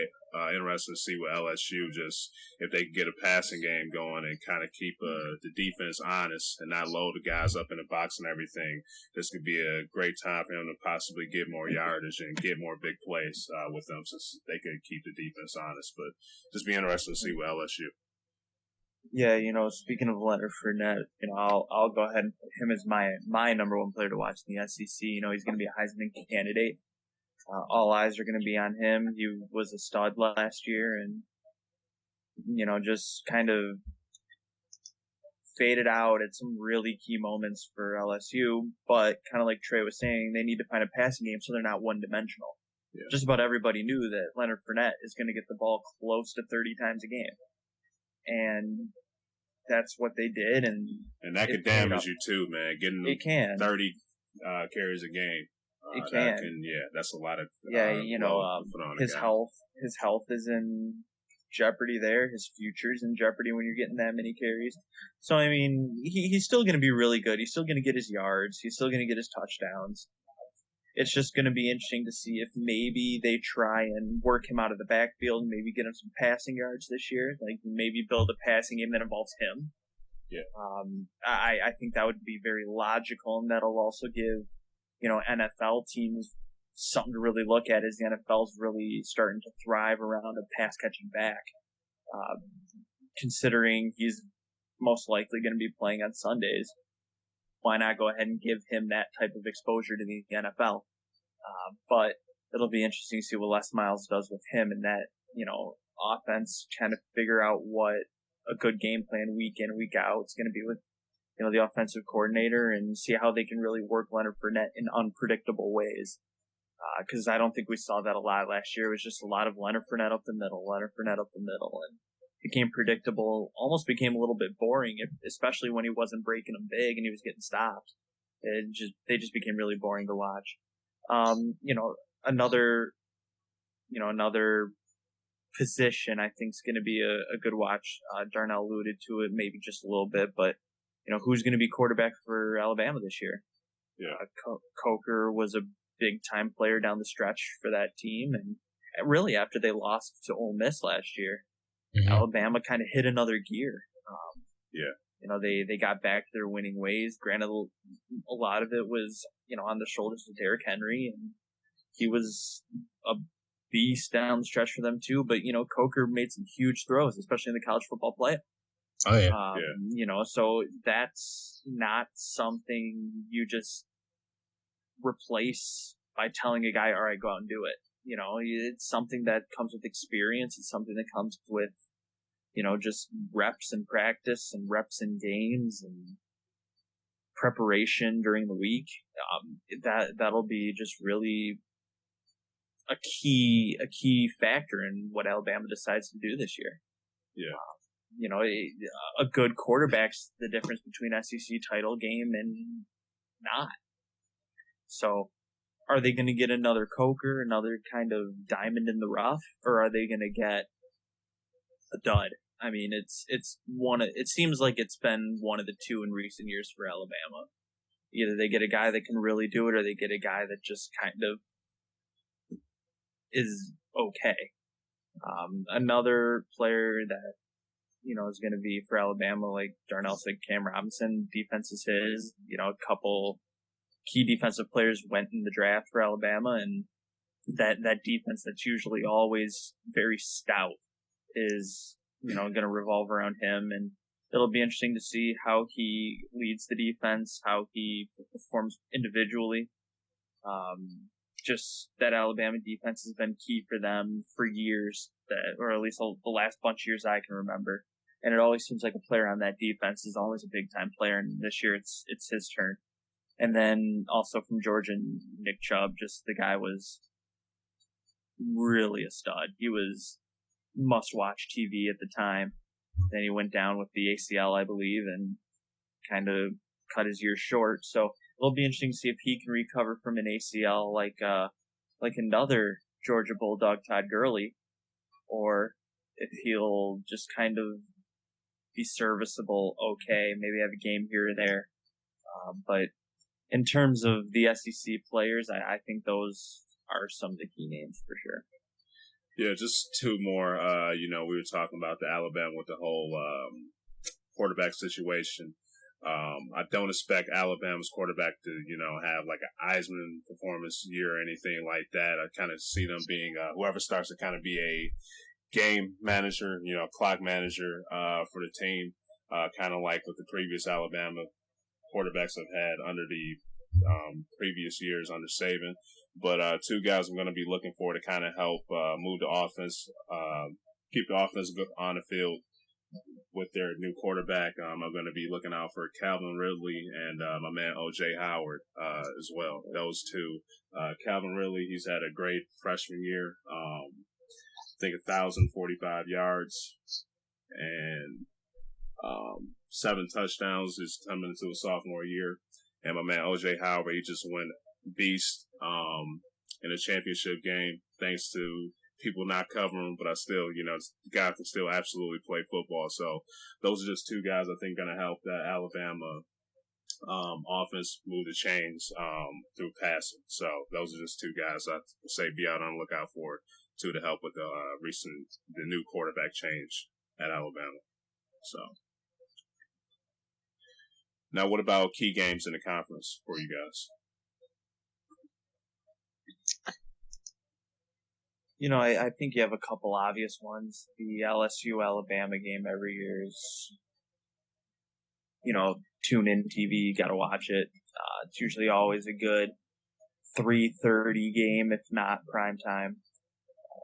interesting to see with LSU, just if they can get a passing game going and kind of keep the defense honest and not load the guys up in the box and everything. This could be a great time for him to possibly get more yardage and get more big plays with them, since they could keep the defense honest. But just be interesting to see with LSU. Yeah, speaking of Leonard Fournette, I'll go ahead and put him as my number one player to watch in the SEC. He's going to be a Heisman candidate. All eyes are going to be on him. He was a stud last year, and just kind of faded out at some really key moments for LSU. But kind of like Trey was saying, they need to find a passing game so they're not one-dimensional. Yeah. Just about everybody knew that Leonard Fournette is going to get the ball close to 30 times a game. And that's what they did. And And that could damage you too, man. Getting it can 30 carries a game. It can. That's a lot of his health is in jeopardy there. His future's in jeopardy when you're getting that many carries. So I mean, he's still going to be really good. He's still going to get his yards. He's still going to get his touchdowns. It's just going to be interesting to see if maybe they try and work him out of the backfield and maybe get him some passing yards this year. Like maybe build a passing game that involves him. Yeah. I think that would be very logical, and that'll also give NFL teams something to really look at, as the NFL's really starting to thrive around a pass catching back. Considering he's most likely going to be playing on Sundays, why not go ahead and give him that type of exposure to the NFL? But it'll be interesting to see what Les Miles does with him and that, offense, trying to figure out what a good game plan week in, week out is going to be with, the offensive coordinator, and see how they can really work Leonard Fournette in unpredictable ways. Because I don't think we saw that a lot last year. It was just a lot of Leonard Fournette up the middle, and became predictable, almost became a little bit boring, especially when he wasn't breaking them big and he was getting stopped. They just became really boring to watch. Another position I think is going to be a good watch. Darnell alluded to it maybe just a little bit, but who's going to be quarterback for Alabama this year? Yeah, Coker was a big time player down the stretch for that team, and really after they lost to Ole Miss last year, Alabama kind of hit another gear. They got back to their winning ways. Granted, a lot of it was on the shoulders of Derrick Henry, and he was a beast down the stretch for them too. But Coker made some huge throws, especially in the college football playoff. Oh yeah. So that's not something you just replace by telling a guy, all right, go out and do it. It's something that comes with experience. It's something that comes with, just reps and practice and reps in games and preparation during the week. That'll be just really a key factor in what Alabama decides to do this year. Yeah. A good quarterback's the difference between SEC title game and not. So are they going to get another Coker, another kind of diamond in the rough, or are they going to get a dud? I mean, it seems like it's been one of the two in recent years for Alabama. Either they get a guy that can really do it, or they get a guy that just kind of is okay. Another player that is going to be for Alabama, like Darnell said, Cam Robinson. Defense is his. A couple key defensive players went in the draft for Alabama, and that defense that's usually always very stout is going to revolve around him, and it'll be interesting to see how he leads the defense, how he performs individually. Just that Alabama defense has been key for them for years, or at least the last bunch of years I can remember. And it always seems like a player on that defense is always a big time player, and this year it's his turn. And then also from Georgia, Nick Chubb, just the guy was really a stud. He was must-watch TV at the time. Then he went down with the ACL, I believe, and kind of cut his years short. So it'll be interesting to see if he can recover from an ACL like another Georgia Bulldog, Todd Gurley, or if he'll just kind of be serviceable, okay, maybe have a game here or there. But in terms of the SEC players, I think those are some of the key names for sure. Yeah, just two more. We were talking about the Alabama with the whole quarterback situation. I don't expect Alabama's quarterback to, have like an Eisman performance year or anything like that. I kind of see them being whoever starts to kind of be a game manager, clock manager for the team, kind of like what the previous Alabama quarterbacks have had under the previous years under Saban. But two guys I'm going to be looking for to kind of help move the offense, keep the offense on the field with their new quarterback. I'm going to be looking out for Calvin Ridley and my man O.J. Howard as well. Those two. Calvin Ridley, he's had a great freshman year. I think 1,045 yards. And 7 touchdowns. He's coming into a sophomore year. And my man O.J. Howard, he just went beast in a championship game thanks to people not covering, but I still, the guy can still absolutely play football. So those are just two guys I think going to help that Alabama offense move the chains through passing. So those are just two guys I say be out on the lookout for to help with the new quarterback change at Alabama. So now, what about key games in the conference for you guys? I think you have a couple obvious ones. The LSU Alabama game every year is, Tunein TV, got to watch it. It's usually always a good 3:30 game, if not prime time.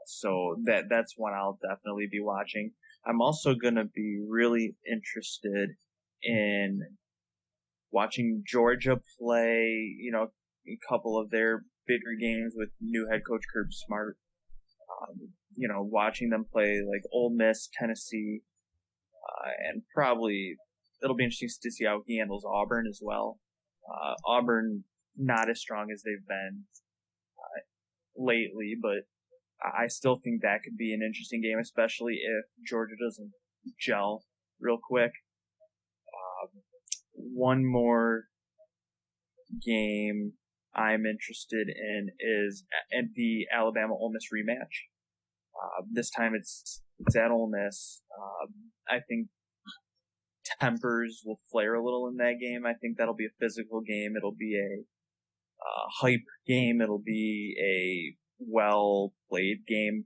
So that's one I'll definitely be watching. I'm also going to be really interested in watching Georgia play, a couple of their bigger games with new head coach Kirby Smart. Watching them play like Ole Miss, Tennessee, and probably it'll be interesting to see how he handles Auburn as well. Auburn not as strong as they've been lately, but I still think that could be an interesting game, especially if Georgia doesn't gel real quick. One more game I'm interested in is the Alabama Ole Miss rematch. This time it's at Ole Miss. I think tempers will flare a little in that game. I think that'll be a physical game. It'll be a hype game. It'll be a well-played game,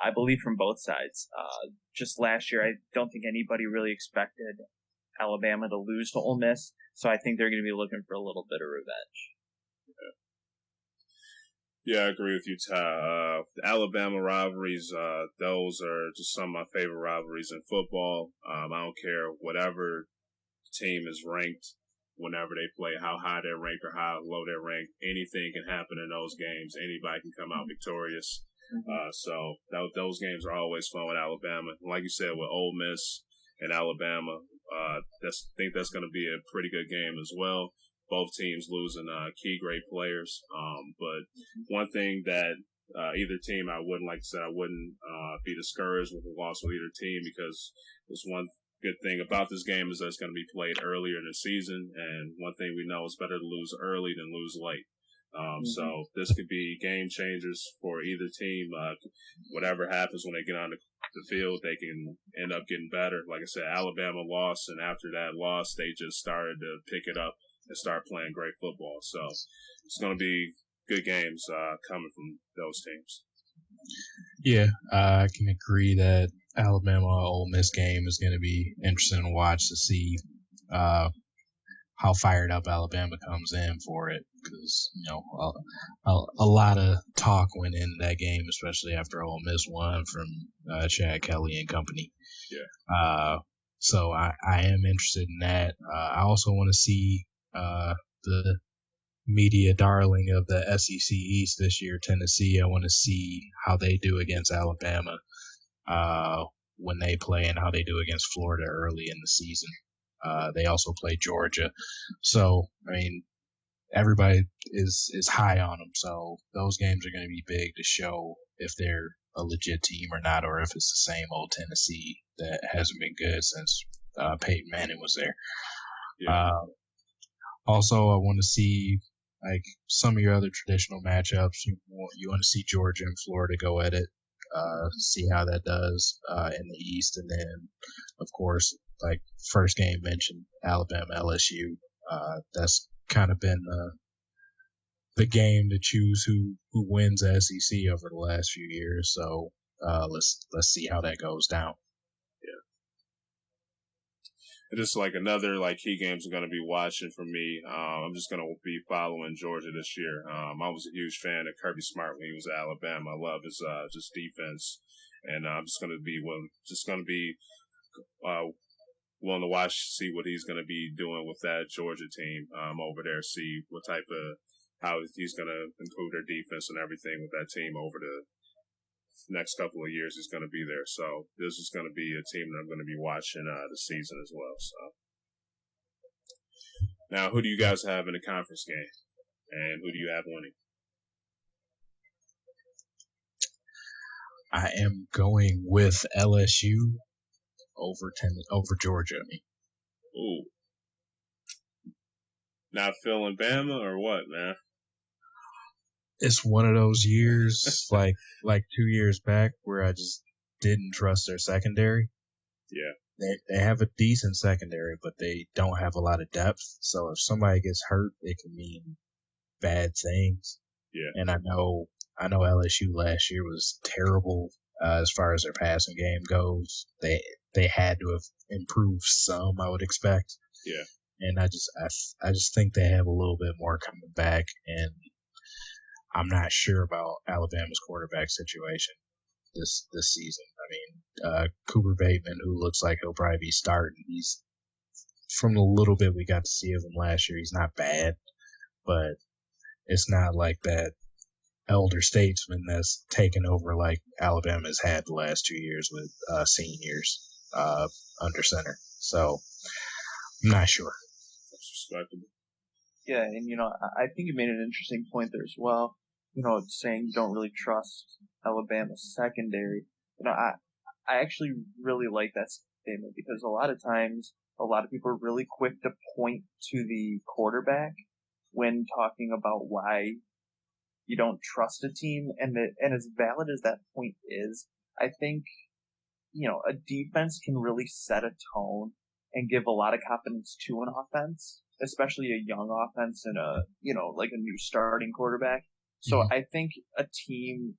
I believe, from both sides. Just last year, I don't think anybody really expected Alabama to lose to Ole Miss, so I think they're going to be looking for a little bit of revenge. Yeah, I agree with you, Ty. The Alabama rivalries, those are just some of my favorite rivalries in football. I don't care whatever team is ranked, whenever they play, how high they're ranked or how low they're ranked. Anything can happen in those games. Anybody can come out victorious. So those games are always fun with Alabama. Like you said, with Ole Miss and Alabama, I think that's going to be a pretty good game as well. Both teams losing key great players. But one thing that either team I wouldn't, like I said, I wouldn't be discouraged with a loss with either team, because there's one good thing about this game is that it's going to be played earlier in the season. And one thing we know is better to lose early than lose late. So this could be game changers for either team. Whatever happens when they get on the field, they can end up getting better. Like I said, Alabama lost, and after that loss, they just started to pick it up and start playing great football. So it's going to be good games coming from those teams. Yeah, I can agree that Alabama Ole Miss game is going to be interesting to watch to see how fired up Alabama comes in for it, because a lot of talk went into that game, especially after Ole Miss won from Chad Kelly and company. Yeah. So I am interested in that. I also want to see the media darling of the SEC East this year, Tennessee. I want to see how they do against Alabama when they play, and how they do against Florida early in the season. They also play Georgia. So, I mean, everybody is high on them. So those games are going to be big to show if they're a legit team or not, or if it's the same old Tennessee that hasn't been good since Peyton Manning was there. Yeah. Also, I want to see like some of your other traditional matchups. You want to see Georgia and Florida go at it, see how that does in the East, and then, of course, like first game mentioned, Alabama LSU. That's kind of been the game to choose who wins the SEC over the last few years. So let's see how that goes down. Just like another key games I'm going to be watching for me. I'm just going to be following Georgia this year. I was a huge fan of Kirby Smart when he was at Alabama. I love his just defense, and I'm just going to be willing to watch, see what he's going to be doing with that Georgia team over there. See what type of how he's going to improve their defense and everything with that team over next couple of years he's going to be there. So this is going to be a team that I'm going to be watching this season as well. So now, who do you guys have in the conference game, and who do you have winning? I am going with LSU over Georgia. Ooh, not feeling Bama or what, man? It's one of those years, like 2 years back, where I just didn't trust their secondary. Yeah. They have a decent secondary, but they don't have a lot of depth. So if somebody gets hurt, it can mean bad things. Yeah. And I know LSU last year was terrible as far as their passing game goes. They had to have improved some, I would expect. Yeah. And I just think they have a little bit more coming back, and I'm not sure about Alabama's quarterback situation this season. I mean, Cooper Bateman, who looks like he'll probably be starting. He's, from the little bit we got to see of him last year, he's not bad, but it's not like that elder statesman that's taken over like Alabama's had the last 2 years with seniors under center. So I'm not sure. That's respectable. Yeah, and I think you made an interesting point there as well. Saying you don't really trust Alabama's secondary. I actually really like that statement, because a lot of times a lot of people are really quick to point to the quarterback when talking about why you don't trust a team, and as valid as that point is, I think a defense can really set a tone and give a lot of confidence to an offense, especially a young offense and like a new starting quarterback. So I think a team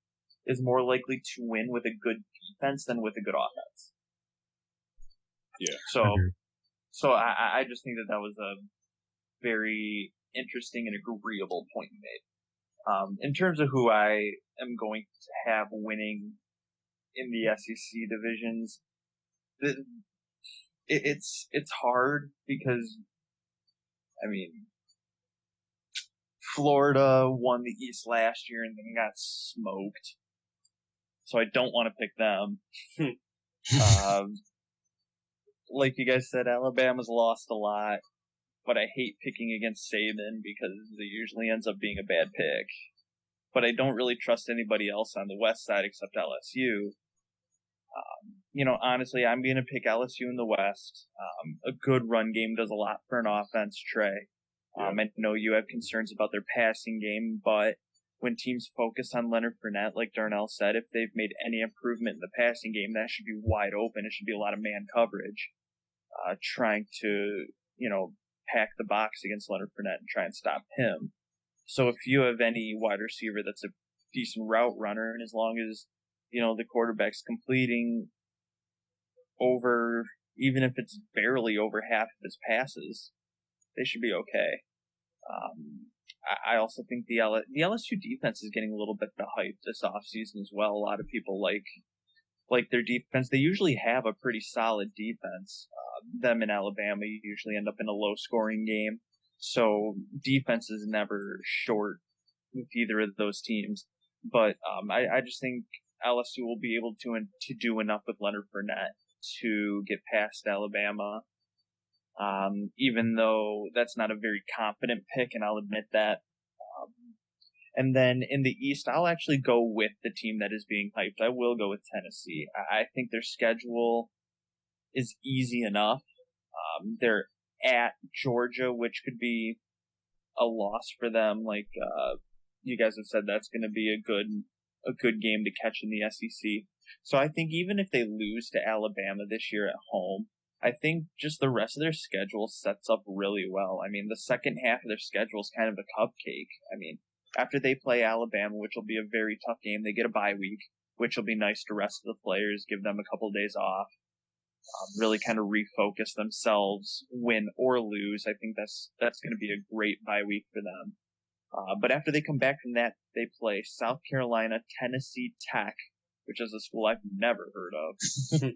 is more likely to win with a good defense than with a good offense. Yeah. So I just think that was a very interesting and agreeable point you made. In terms of who I am going to have winning in the SEC divisions, it's hard because, I mean, Florida won the East last year and then got smoked, so I don't want to pick them. Like you guys said, Alabama's lost a lot, but I hate picking against Saban because it usually ends up being a bad pick. But I don't really trust anybody else on the West side except LSU. Honestly, I'm going to pick LSU in the West. A good run game does a lot for an offense, Trey. I know you have concerns about their passing game, but when teams focus on Leonard Fournette, like Darnell said, if they've made any improvement in the passing game, that should be wide open. It should be a lot of man coverage, trying to, pack the box against Leonard Fournette and try and stop him. So if you have any wide receiver that's a decent route runner, and as long as, the quarterback's completing over, even if it's barely over half of his passes, they should be okay. I also think the LSU defense is getting a little bit the hype this offseason as well. A lot of people like their defense. They usually have a pretty solid defense. Them in Alabama usually end up in a low-scoring game. So defense is never short with either of those teams. But I just think LSU will be able to do enough with Leonard Fournette to get past Alabama. Even though that's not a very confident pick, and I'll admit that. And then in the East, I'll actually go with the team that is being hyped. I will go with Tennessee. I think their schedule is easy enough. They're at Georgia, which could be a loss for them. Like you guys have said, that's going to be a good game to catch in the SEC. So I think even if they lose to Alabama this year at home, I think just the rest of their schedule sets up really well. I mean, the second half of their schedule is kind of a cupcake. I mean, after they play Alabama, which will be a very tough game, they get a bye week, which will be nice to rest the players, give them a couple of days off, really kind of refocus themselves, win or lose. I think that's going to be a great bye week for them. But after they come back from that, they play South Carolina, Tennessee Tech, which is a school I've never heard of,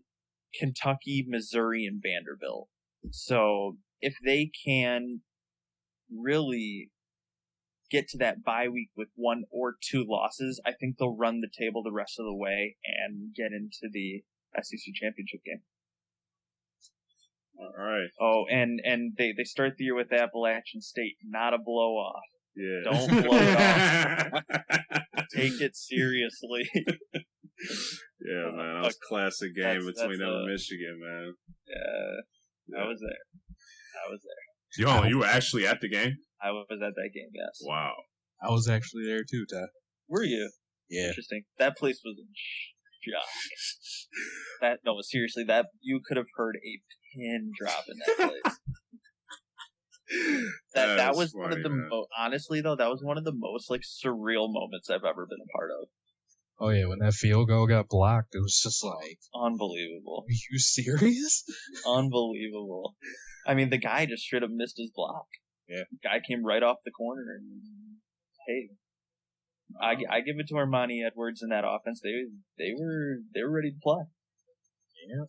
Kentucky, Missouri, and Vanderbilt. So if they can really get to that bye week with 1 or 2 losses, I think they'll run the table the rest of the way and get into the SEC championship game. All right. Oh, and they start the year with Appalachian State, not a blow off. Yeah. Don't blow it off. Take it seriously. Yeah, man. That was a classic game between them and Michigan, man. Yeah. I was there. You were actually at the game? I was at that game, yes. Wow. I was actually there too, Ty. Were you? Yeah. Interesting. That place was a shock. Seriously, that you could have heard a pin drop in that place. that was funny, one of the honestly though, that was one of the most like surreal moments I've ever been a part of. Oh yeah, when that field goal got blocked, it was just like unbelievable. Are you serious? Unbelievable. I mean, the guy just straight up missed his block. Yeah. The guy came right off the corner, and hey, I give it to Armani Edwards in that offense. They were ready to play. Yeah.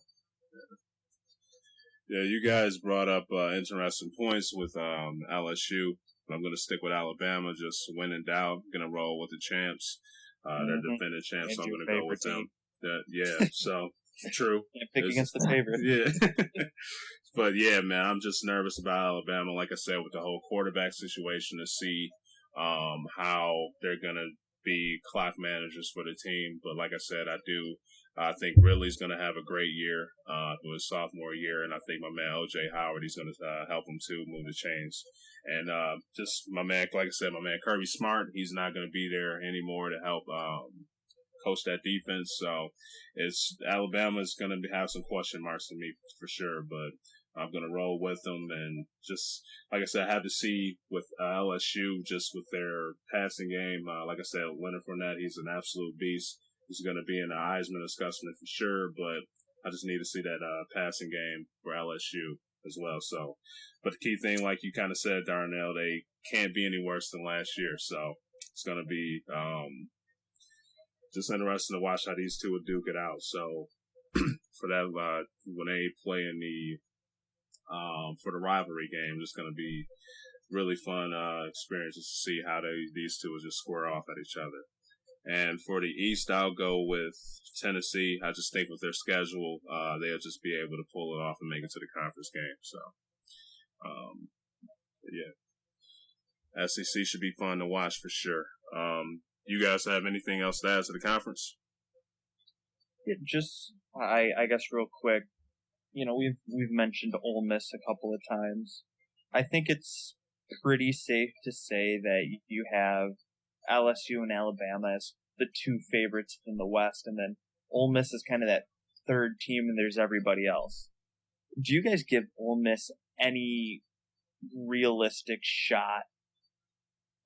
Yeah, you guys brought up interesting points with LSU. I'm going to stick with Alabama. Just when in doubt, going to roll with the champs. They're defending champs, so I'm going to go with them. So true. Can't pick against the favorite. Yeah. But yeah, man, I'm just nervous about Alabama. Like I said, with the whole quarterback situation, to see how they're going to be clock managers for the team. But like I said, I think Ridley's going to have a great year for his sophomore year, and I think my man O.J. Howard, he's going to help him too move the chains. And just my man, like I said, my man Kirby Smart, he's not going to be there anymore to help coach that defense. So Alabama's going to have some question marks to me for sure, but I'm going to roll with them. And just like I said, I have to see with LSU, just with their passing game. Like I said, Leonard Fournette, he's an absolute beast. He's going to be in the Heisman discussion for sure, but I just need to see that passing game for LSU as well. So, but the key thing, like you kind of said, Darnell, they can't be any worse than last year. So it's going to be just interesting to watch how these two would duke it out. So for that, when they play in the for the rivalry game, it's going to be really fun experiences to see how these two will just square off at each other. And for the East, I'll go with Tennessee. I just think with their schedule, they'll just be able to pull it off and make it to the conference game. So, yeah. SEC should be fun to watch for sure. You guys have anything else to add to the conference? Yeah, just, I guess real quick, we've mentioned Ole Miss a couple of times. I think it's pretty safe to say that you have LSU and Alabama as the two favorites in the West, and then Ole Miss is kind of that third team, and there's everybody else. Do you guys give Ole Miss any realistic shot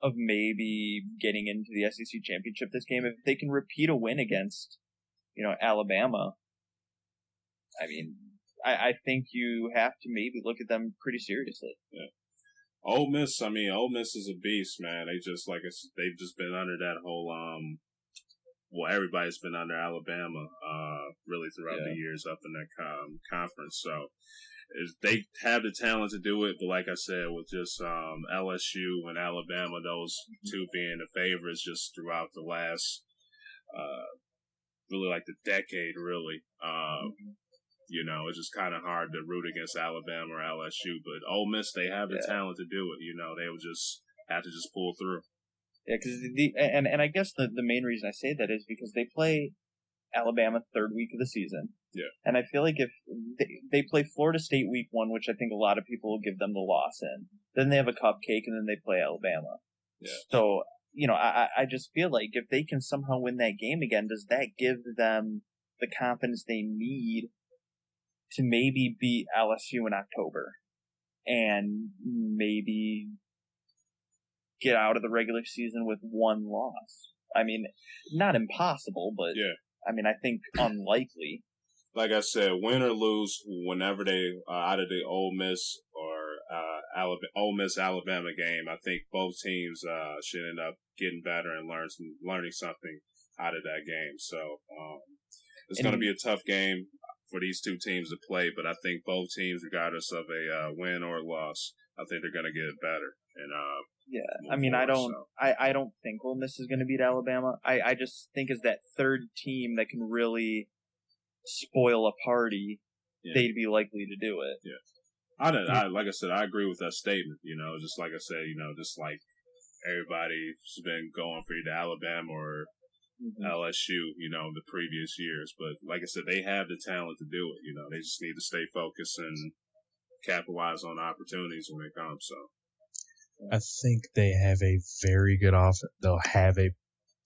of maybe getting into the SEC championship this game if they can repeat a win against, Alabama? I mean, I think you have to maybe look at them pretty seriously. Yeah. Ole Miss is a beast, man. They've just been under that whole, everybody's been under Alabama, really throughout the years up in that conference. So they have the talent to do it, but like I said, with just LSU and Alabama, those two being the favorites just throughout the last, really like the decade, really. It's just kind of hard to root against Alabama or LSU, but Ole Miss, they have the talent to do it. They would just have to just pull through. Yeah, because and I guess the main reason I say that is because they play Alabama third week of the season. Yeah. And I feel like if they play Florida State week 1, which I think a lot of people will give them the loss in, then they have a cupcake, and then they play Alabama. Yeah. So, I just feel like if they can somehow win that game again, does that give them the confidence they need to maybe beat LSU in October and maybe get out of the regular season with one loss? I mean, not impossible, but I mean, I think unlikely. Like I said, win or lose, whenever they are out of the Ole Miss or Ole Miss Alabama game, I think both teams should end up getting better and learning something out of that game. So it's going to be a tough game for these two teams to play, but I think both teams, regardless of a win or a loss, I think they're going to get better. And I mean, I don't think Ole Miss is going to beat Alabama. I just think as that third team that can really spoil a party, they'd be likely to do it. Yeah. Like I said, I agree with that statement. Just like I said, just like everybody's been going for either Alabama or LSU, the previous years. But like I said, they have the talent to do it. They just need to stay focused and capitalize on opportunities when they come. So I think they have a very good offense. They'll have a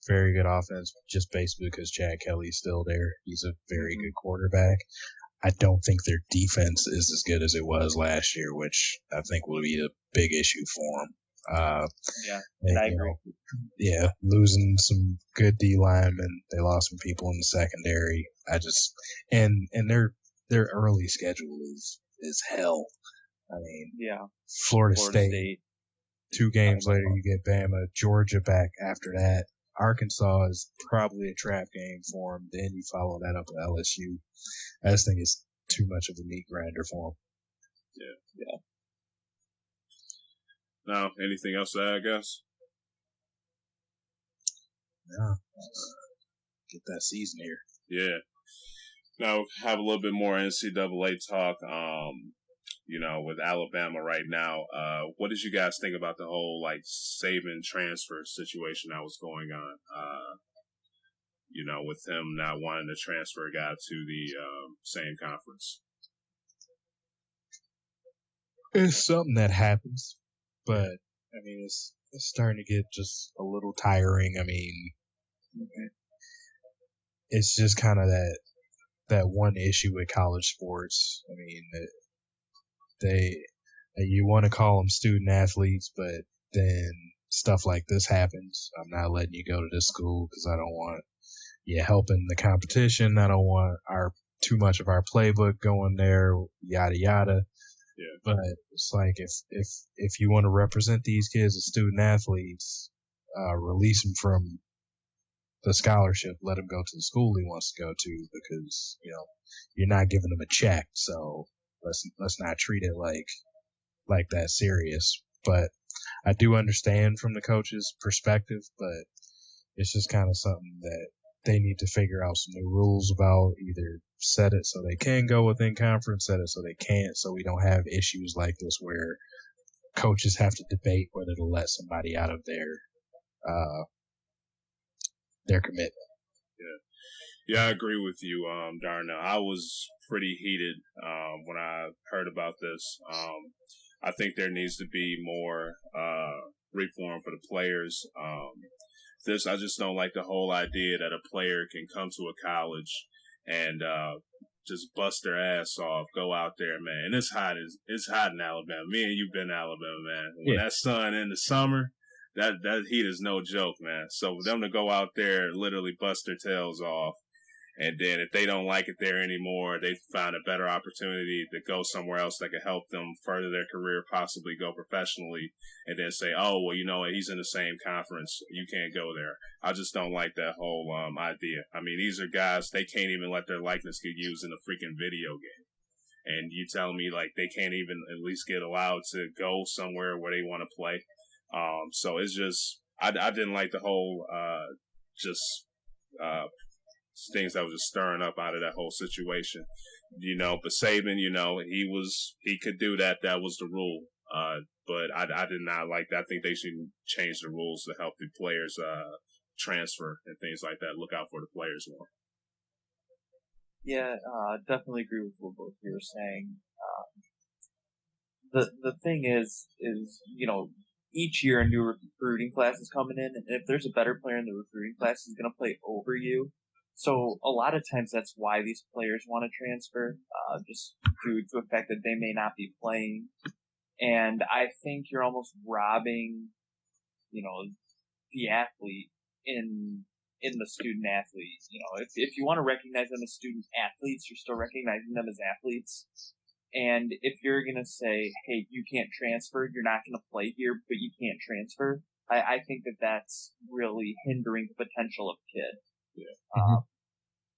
very good offense just basically because Chad Kelly's still there. He's a very good quarterback. I don't think their defense is as good as it was last year, which I think will be a big issue for them. I agree. Losing some good D linemen. They lost some people in the secondary. And their early schedule is hell. I mean, Florida State. 2 games later, you get Bama, Georgia back after that. Arkansas is probably a trap game for them. Then you follow that up with LSU. I just think it's too much of a meat grinder for them. Yeah. Now, anything else to add, I guess? No. Get that season here. Yeah. Now, have a little bit more NCAA talk. With Alabama right now, what did you guys think about the whole Saban transfer situation that was going on? With him not wanting to transfer a guy to the same conference. It's something that happens, but I mean, it's starting to get just a little tiring. I mean, it's just kind of that one issue with college sports. I mean, you want to call them student athletes, but then stuff like this happens. I'm not letting you go to this school because I don't want you helping the competition. I don't want too much of our playbook going there, yada yada. Yeah. But it's like if you want to represent these kids as student athletes, release them from the scholarship, let him go to the school he wants to go to because you're not giving him a check, so let's not treat it like that serious. But I do understand from the coach's perspective, but it's just kind of something that they need to figure out some new rules about. Either set it so they can go within conference, set it so they can't, so we don't have issues like this where coaches have to debate whether to let somebody out of their commitment. Yeah, I agree with you, Darnell. I was pretty heated when I heard about this. I think there needs to be more reform for the players. I just don't like the whole idea that a player can come to a college and just bust their ass off, go out there, man. And it's hot in Alabama. Me and you've been to Alabama, man. When that sun in the summer, that heat is no joke, man. So for them to go out there, literally bust their tails off, and then if they don't like it there anymore, they find a better opportunity to go somewhere else that can help them further their career, possibly go professionally, and then say, oh, well, he's in the same conference. You can't go there. I just don't like that whole idea. I mean, these are guys, they can't even let their likeness get used in a freaking video game. And you tell me, they can't even at least get allowed to go somewhere where they want to play. So it's just, I didn't like the whole things that was just stirring up out of that whole situation, but Saban, he could do that. That was the rule. But I did not like that. I think they should change the rules to help the players, transfer and things like that. Look out for the players more. Yeah, definitely agree with what both of you were saying. The thing is, each year a new recruiting class is coming in, and if there's a better player in the recruiting class, he's going to play over you. So a lot of times that's why these players want to transfer, just due to the fact that they may not be playing. And I think you're almost robbing, the athlete in the student athlete. If you want to recognize them as student athletes, you're still recognizing them as athletes. And if you're going to say, hey, you can't transfer, you're not going to play here, but you can't transfer, I think that's really hindering the potential of a kid. Yeah.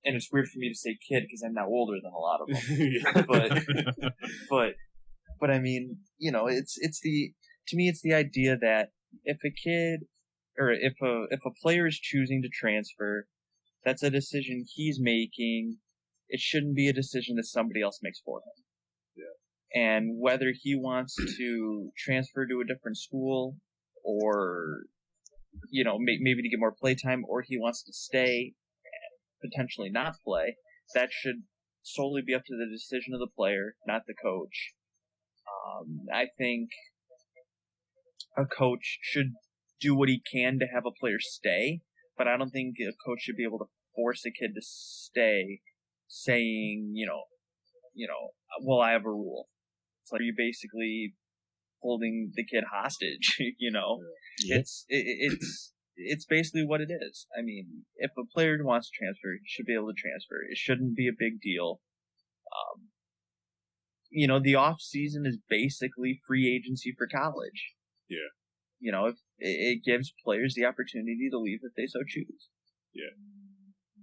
And it's weird for me to say kid because I'm now older than a lot of them. but But I mean, to me, it's the idea that if a kid or if a player is choosing to transfer, that's a decision he's making. It shouldn't be a decision that somebody else makes for him. Yeah. And whether he wants to transfer to a different school or, maybe to get more play time, or he wants to stay and potentially not play, that should solely be up to the decision of the player, not the coach. I think a coach should do what he can to have a player stay, but I don't think a coach should be able to force a kid to stay, saying, well, I have a rule. It's like, are you basically holding the kid hostage? Yep. It's basically what it is. I mean, if a player wants to transfer, he should be able to transfer. It shouldn't be a big deal. The off season is basically free agency for college. Yeah. If it gives players the opportunity to leave if they so choose. Yeah.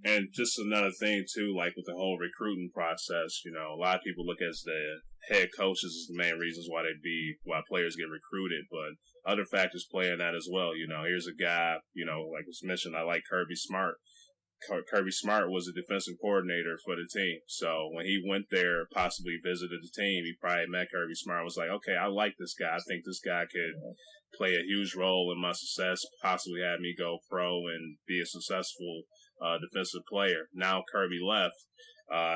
And just another thing too, like with the whole recruiting process, a lot of people look at the head coaches as the main reasons why players get recruited, but other factors play in that as well. Here's a guy, like was mentioned, I like Kirby Smart. Kirby Smart was a defensive coordinator for the team. So when he went there, possibly visited the team, he probably met Kirby Smart and was like, okay, I like this guy. I think this guy could play a huge role in my success, possibly have me go pro and be a successful defensive player. Now Kirby left.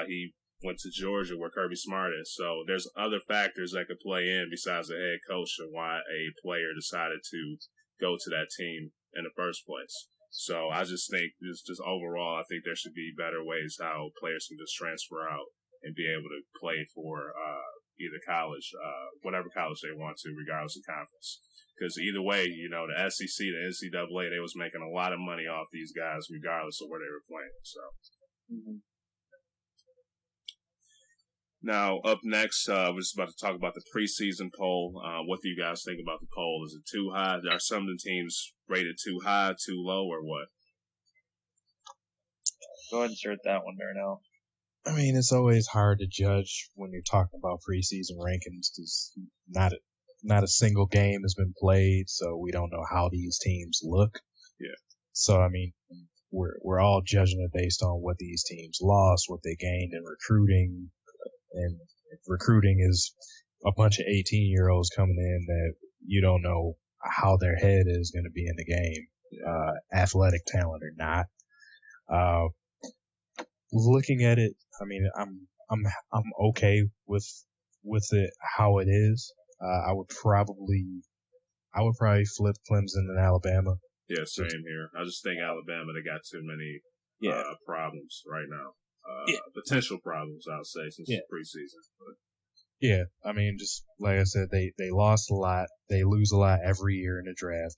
He went to Georgia where Kirby Smart is. So there's other factors that could play in besides the head coach and why a player decided to go to that team in the first place. So I just think just overall, I think there should be better ways how players can just transfer out and be able to play for either college, whatever college they want to, regardless of conference. Because either way, the SEC, the NCAA, they was making a lot of money off these guys regardless of where they were playing. So. Mm-hmm. Now, up next, we're just about to talk about the preseason poll. What do you guys think about the poll? Is it too high? Are some of the teams rated too high, too low, or what? Go ahead and start that one, Darnell. I mean, it's always hard to judge when you're talking about preseason rankings because not a single game has been played, so we don't know how these teams look. Yeah. So I mean, we're all judging it based on what these teams lost, what they gained in recruiting, and recruiting is a bunch of 18-year-olds coming in that you don't know how their head is going to be in the game, athletic talent or not. Looking at it, I mean, I'm okay with it how it is. I would probably flip Clemson and Alabama. Yeah, same here. I just think Alabama, they got too many problems right now. Potential problems, I'll say, since it's preseason. But. Yeah, I mean, just like I said, they lost a lot. They lose a lot every year in the draft.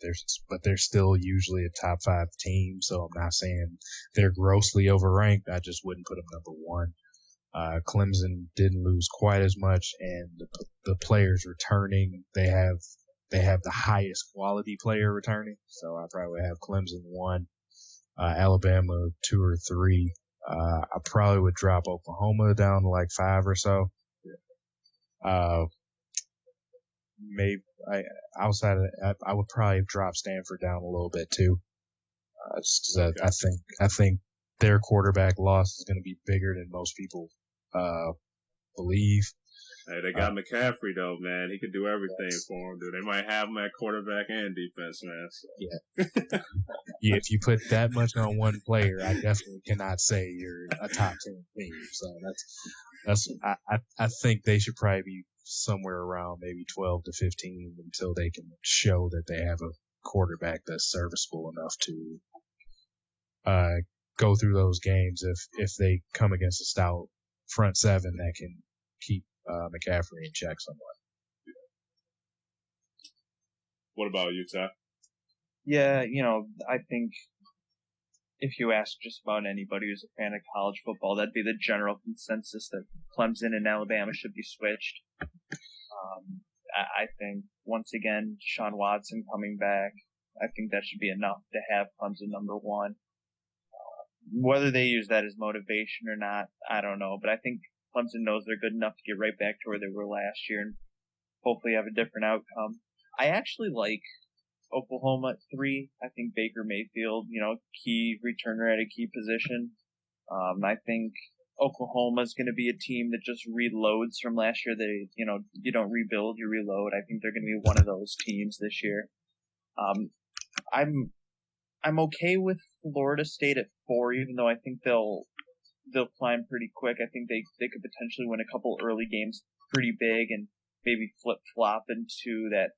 But they're still usually a top 5 team. So I'm not saying they're grossly overranked. I just wouldn't put them number 1. Clemson didn't lose quite as much, and the players returning, they have the highest quality player returning. So I probably have Clemson 1, Alabama 2 or 3. I probably would drop Oklahoma down to like 5 or so. Maybe outside of that, I would probably drop Stanford down a little bit too. Just 'cause I think their quarterback loss is going to be bigger than most people believe. Hey, they got McCaffrey though, man. He can do everything for them, dude. They might have him at quarterback and defense, man. So. Yeah. Yeah, if you put that much on one player, I definitely cannot say you're a top 10 team. So I think they should probably be somewhere around maybe 12 to 15 until they can show that they have a quarterback that's serviceable enough to go through those games if they come against a stout front seven that can keep McCaffrey in check somewhat. What about you, Ty? Yeah, I think if you ask just about anybody who's a fan of college football, that'd be the general consensus that Clemson and Alabama should be switched. I think, once again, Deshaun Watson coming back, I think that should be enough to have Clemson number 1. Whether they use that as motivation or not, I don't know. But I think Clemson knows they're good enough to get right back to where they were last year and hopefully have a different outcome. I actually like Oklahoma at 3. I think Baker Mayfield, key returner at a key position. I think Oklahoma is going to be a team that just reloads from last year. They, you don't rebuild, you reload. I think they're going to be one of those teams this year. I'm okay with Florida State at 4, even though I think they'll climb pretty quick. I think they could potentially win a couple early games pretty big and maybe flip flop into that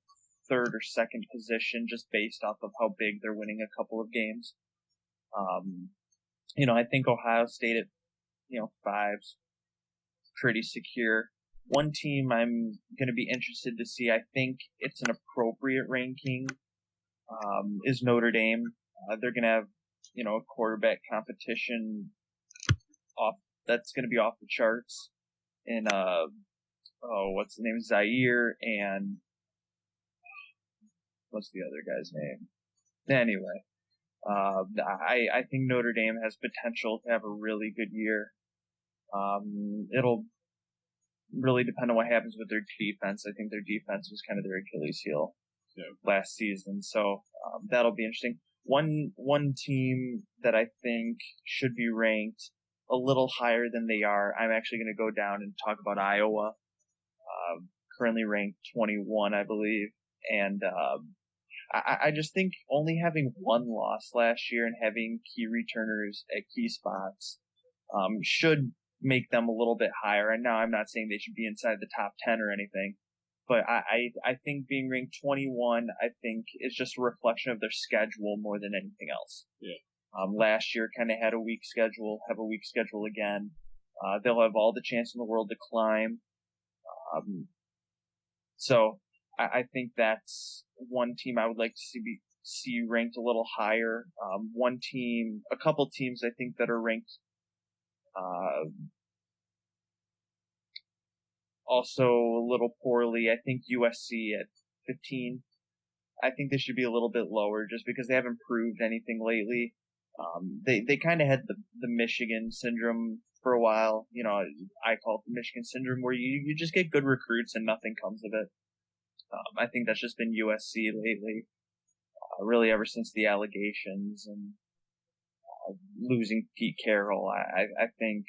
3rd or 2nd position just based off of how big they're winning a couple of games. I think Ohio State at 5's pretty secure. One team I'm going to be interested to see, I think it's an appropriate ranking, is Notre Dame. They're going to have, a quarterback competition that's going to be off the charts. And, what's the name? Zaire and what's the other guy's name? Anyway, I think Notre Dame has potential to have a really good year. It'll really depend on what happens with their defense. I think their defense was kind of their Achilles heel last season, so that'll be interesting. One team that I think should be ranked a little higher than they are, I'm actually going to go down and talk about Iowa, currently ranked 21, I believe, and I just think only having one loss last year and having key returners at key spots should make them a little bit higher. And now I'm not saying they should be inside the top 10 or anything, but I think being ranked 21, I think is just a reflection of their schedule more than anything else. Yeah. Last year kind of had a weak schedule, have a weak schedule again. They'll have all the chance in the world to climb. So I think that's one team I would like to see ranked a little higher. A couple teams I think that are ranked also a little poorly. I think USC at 15. I think they should be a little bit lower just because they haven't proved anything lately. They kind of had the Michigan syndrome for a while. I call it the Michigan syndrome, where you just get good recruits and nothing comes of it. I think that's just been USC lately, really ever since the allegations and losing Pete Carroll. I think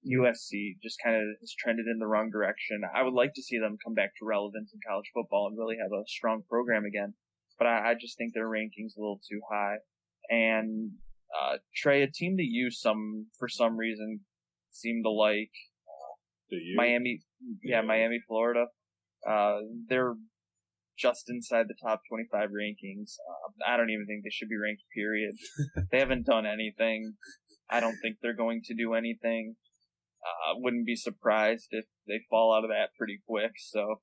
USC just kind of has trended in the wrong direction. I would like to see them come back to relevance in college football and really have a strong program again, but I just think their ranking's a little too high. And Trey, a team that you for some reason seem to like, Miami, Florida. They're just inside the top 25 rankings. I don't even think they should be ranked, period. They haven't done anything. I don't think they're going to do anything. Wouldn't be surprised if they fall out of that pretty quick. So,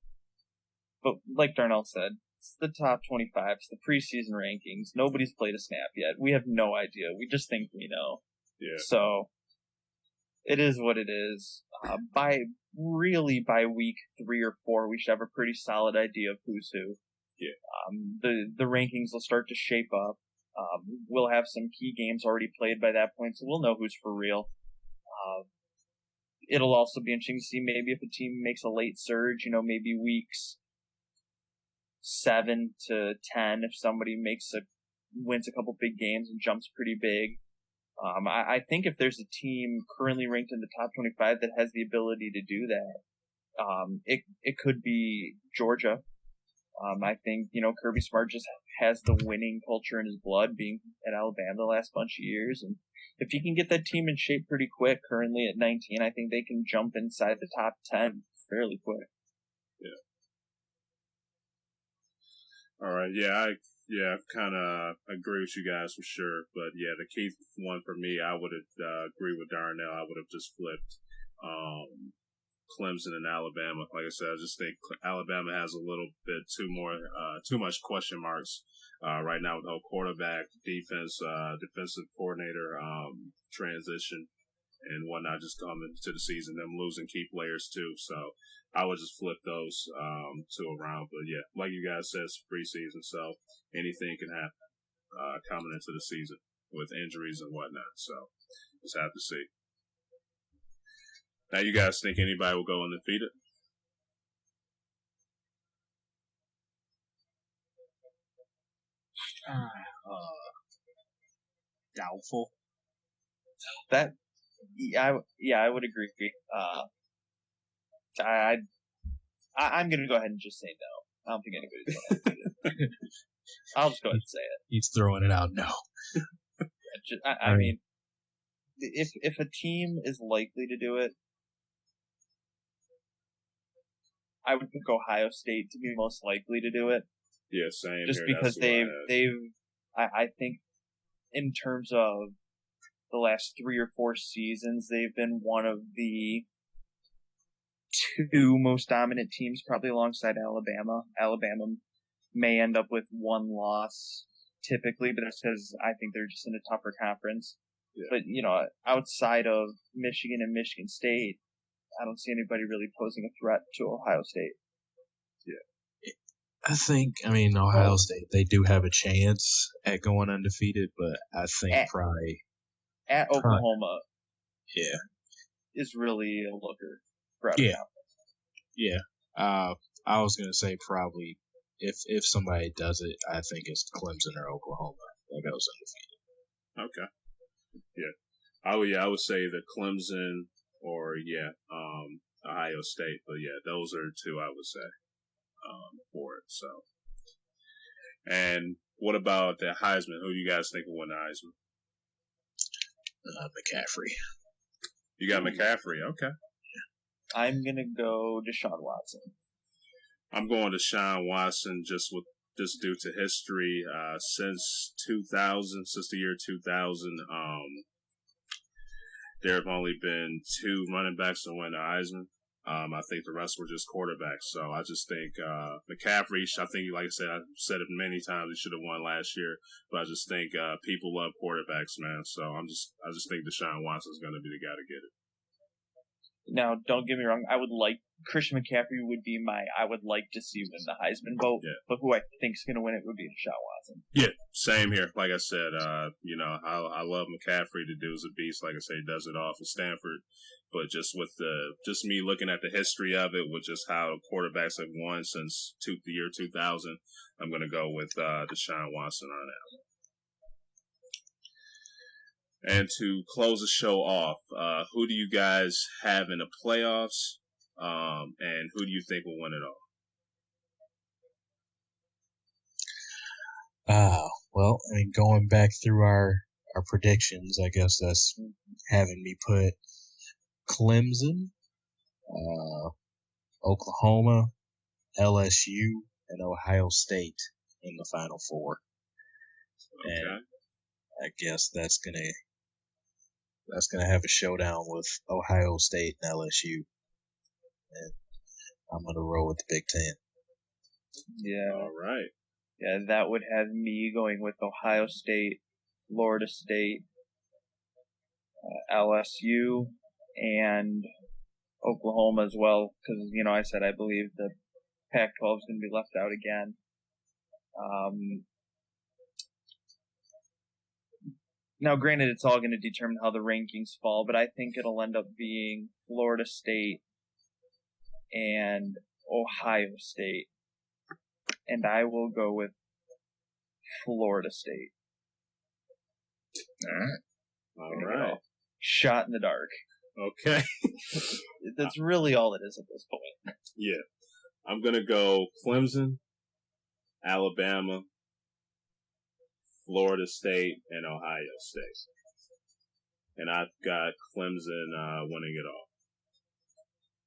but like Darnell said, it's the top 25. It's the preseason rankings. Nobody's played a snap yet. We have no idea. We just think we know. Yeah. So it is what it is. By week 3 or 4, we should have a pretty solid idea of who's who. Yeah. The rankings will start to shape up. We'll have some key games already played by that point, so we'll know who's for real. It'll also be interesting to see maybe if a team makes a late surge, maybe weeks 7 to 10, if somebody wins a couple big games and jumps pretty big. I think if there's a team currently ranked in the top 25 that has the ability to do that, it could be Georgia. I think, Kirby Smart just has the winning culture in his blood, being at Alabama the last bunch of years. And if he can get that team in shape pretty quick, currently at 19, I think they can jump inside the top 10 fairly quick. Yeah. All right. I kind of agree with you guys for sure. But yeah, the key one for me, I would have agree with Darnell. I would have just flipped Clemson and Alabama. Like I said, I just think Alabama has a little bit too much question marks right now with the whole quarterback, defense, defensive coordinator transition and whatnot just coming to the season, them losing key players too. So I would just flip those two around. But yeah, like you guys said, it's preseason, so anything can happen coming into the season with injuries and whatnot. So just have to see. Now, you guys think anybody will go undefeated? Doubtful. That, I would agree. I'm going to go ahead and just say no. I don't think anybody's going to do it. I'll just go ahead and say it. He's throwing it out. No. I mean, if a team is likely to do it, I would pick Ohio State to be most likely to do it. Yeah, same. Just here. because I think in terms of the last 3 or 4 seasons, they've been one of the 2 most dominant teams, probably alongside Alabama. Alabama may end up with 1 loss typically, but that's because I think they're just in a tougher conference. Yeah. But, outside of Michigan and Michigan State, I don't see anybody really posing a threat to Ohio State. Yeah. I think, Ohio State, they do have a chance at going undefeated, but I think probably at Oklahoma, yeah, is really a looker. Yeah. Yeah. I was going to say probably if somebody does it, I think it's Clemson or Oklahoma that goes undefeated. Okay. Yeah. I would say the Clemson or Ohio State, but those are 2 I would say for it. So, and what about the Heisman? Who do you guys think will win the Heisman? McCaffrey. You got McCaffrey, okay. I'm gonna go Deshaun Watson. I'm going to Deshaun Watson just due to history. Since the year 2000, there have only been 2 running backs to win the Heisman. I think the rest were just quarterbacks. So I just think McCaffrey, I think, like I said it many times, he should have won last year. But I just think people love quarterbacks, man. So I just think Deshaun Watson's going to be the guy to get it. Now, don't get me wrong. Christian McCaffrey would be I would like to see win the Heisman vote. Yeah. But who I think is going to win it would be Deshaun Watson. Yeah, same here. Like I said, I love McCaffrey. The dude's a beast. Like I say, he does it all for Stanford. But just with me looking at the history of it, with just how quarterbacks have won since the year 2000, I'm going to go with Deshaun Watson on that. And to close the show off, who do you guys have in the playoffs, and who do you think will win it all? Well, going back through our predictions, I guess that's having me put Clemson, Oklahoma, LSU, and Ohio State in the Final Four. Okay. And I guess that's gonna have a showdown with Ohio State and LSU, and I'm gonna roll with the Big Ten. Yeah. All right. Yeah, that would have me going with Ohio State, Florida State, LSU, and Oklahoma as well, because I said I believe the Pac-12 is going to be left out again. Now, granted, it's all going to determine how the rankings fall, but I think it'll end up being Florida State and Ohio State. And I will go with Florida State. All right. Shot in the dark. Okay. That's really all it is at this point. Yeah. I'm going to go Clemson, Alabama, Florida State, and Ohio State. And I've got Clemson winning it all.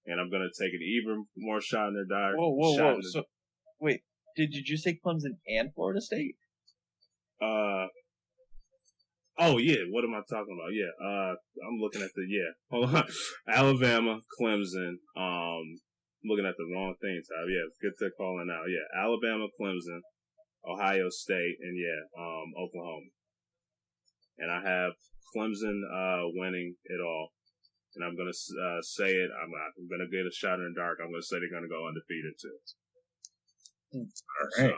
And I'm going to take an even more shot in the dark. Whoa. So, wait, did you say Clemson and Florida State? Oh, yeah. What am I talking about? Yeah. I'm looking at hold on. Alabama, Clemson. Looking at the wrong thing, Tyler. Yeah, it's good to call it out. Yeah. Alabama, Clemson, Ohio State, and Oklahoma. And I have Clemson winning it all. And I'm going to say it. I'm going to get a shot in the dark. I'm going to say they're going to go undefeated, too. All right.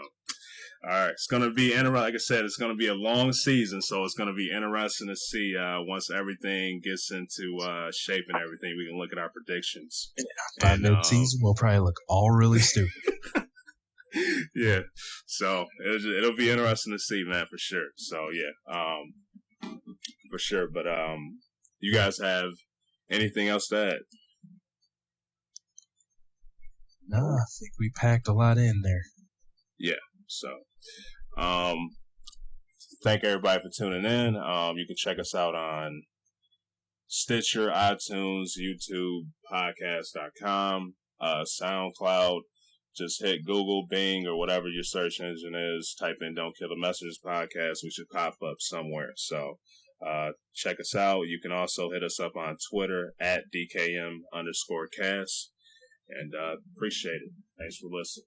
All right. It's going to be interesting. Like I said, it's going to be a long season, so it's going to be interesting to see once everything gets into shape and everything, we can look at our predictions. By mid-season, we'll probably look all really stupid. Yeah. So it'll be interesting to see, man, for sure. So yeah, for sure. But you guys have anything else to add? No, I think we packed a lot in there. Yeah. So, thank everybody for tuning in. You can check us out on Stitcher, iTunes, YouTube, podcast.com, SoundCloud. Just hit Google, Bing, or whatever your search engine is. Type in Don't Kill the Messengers podcast. We should pop up somewhere. So check us out. You can also hit us up on Twitter at DKM_cast. And appreciate it. Thanks for listening.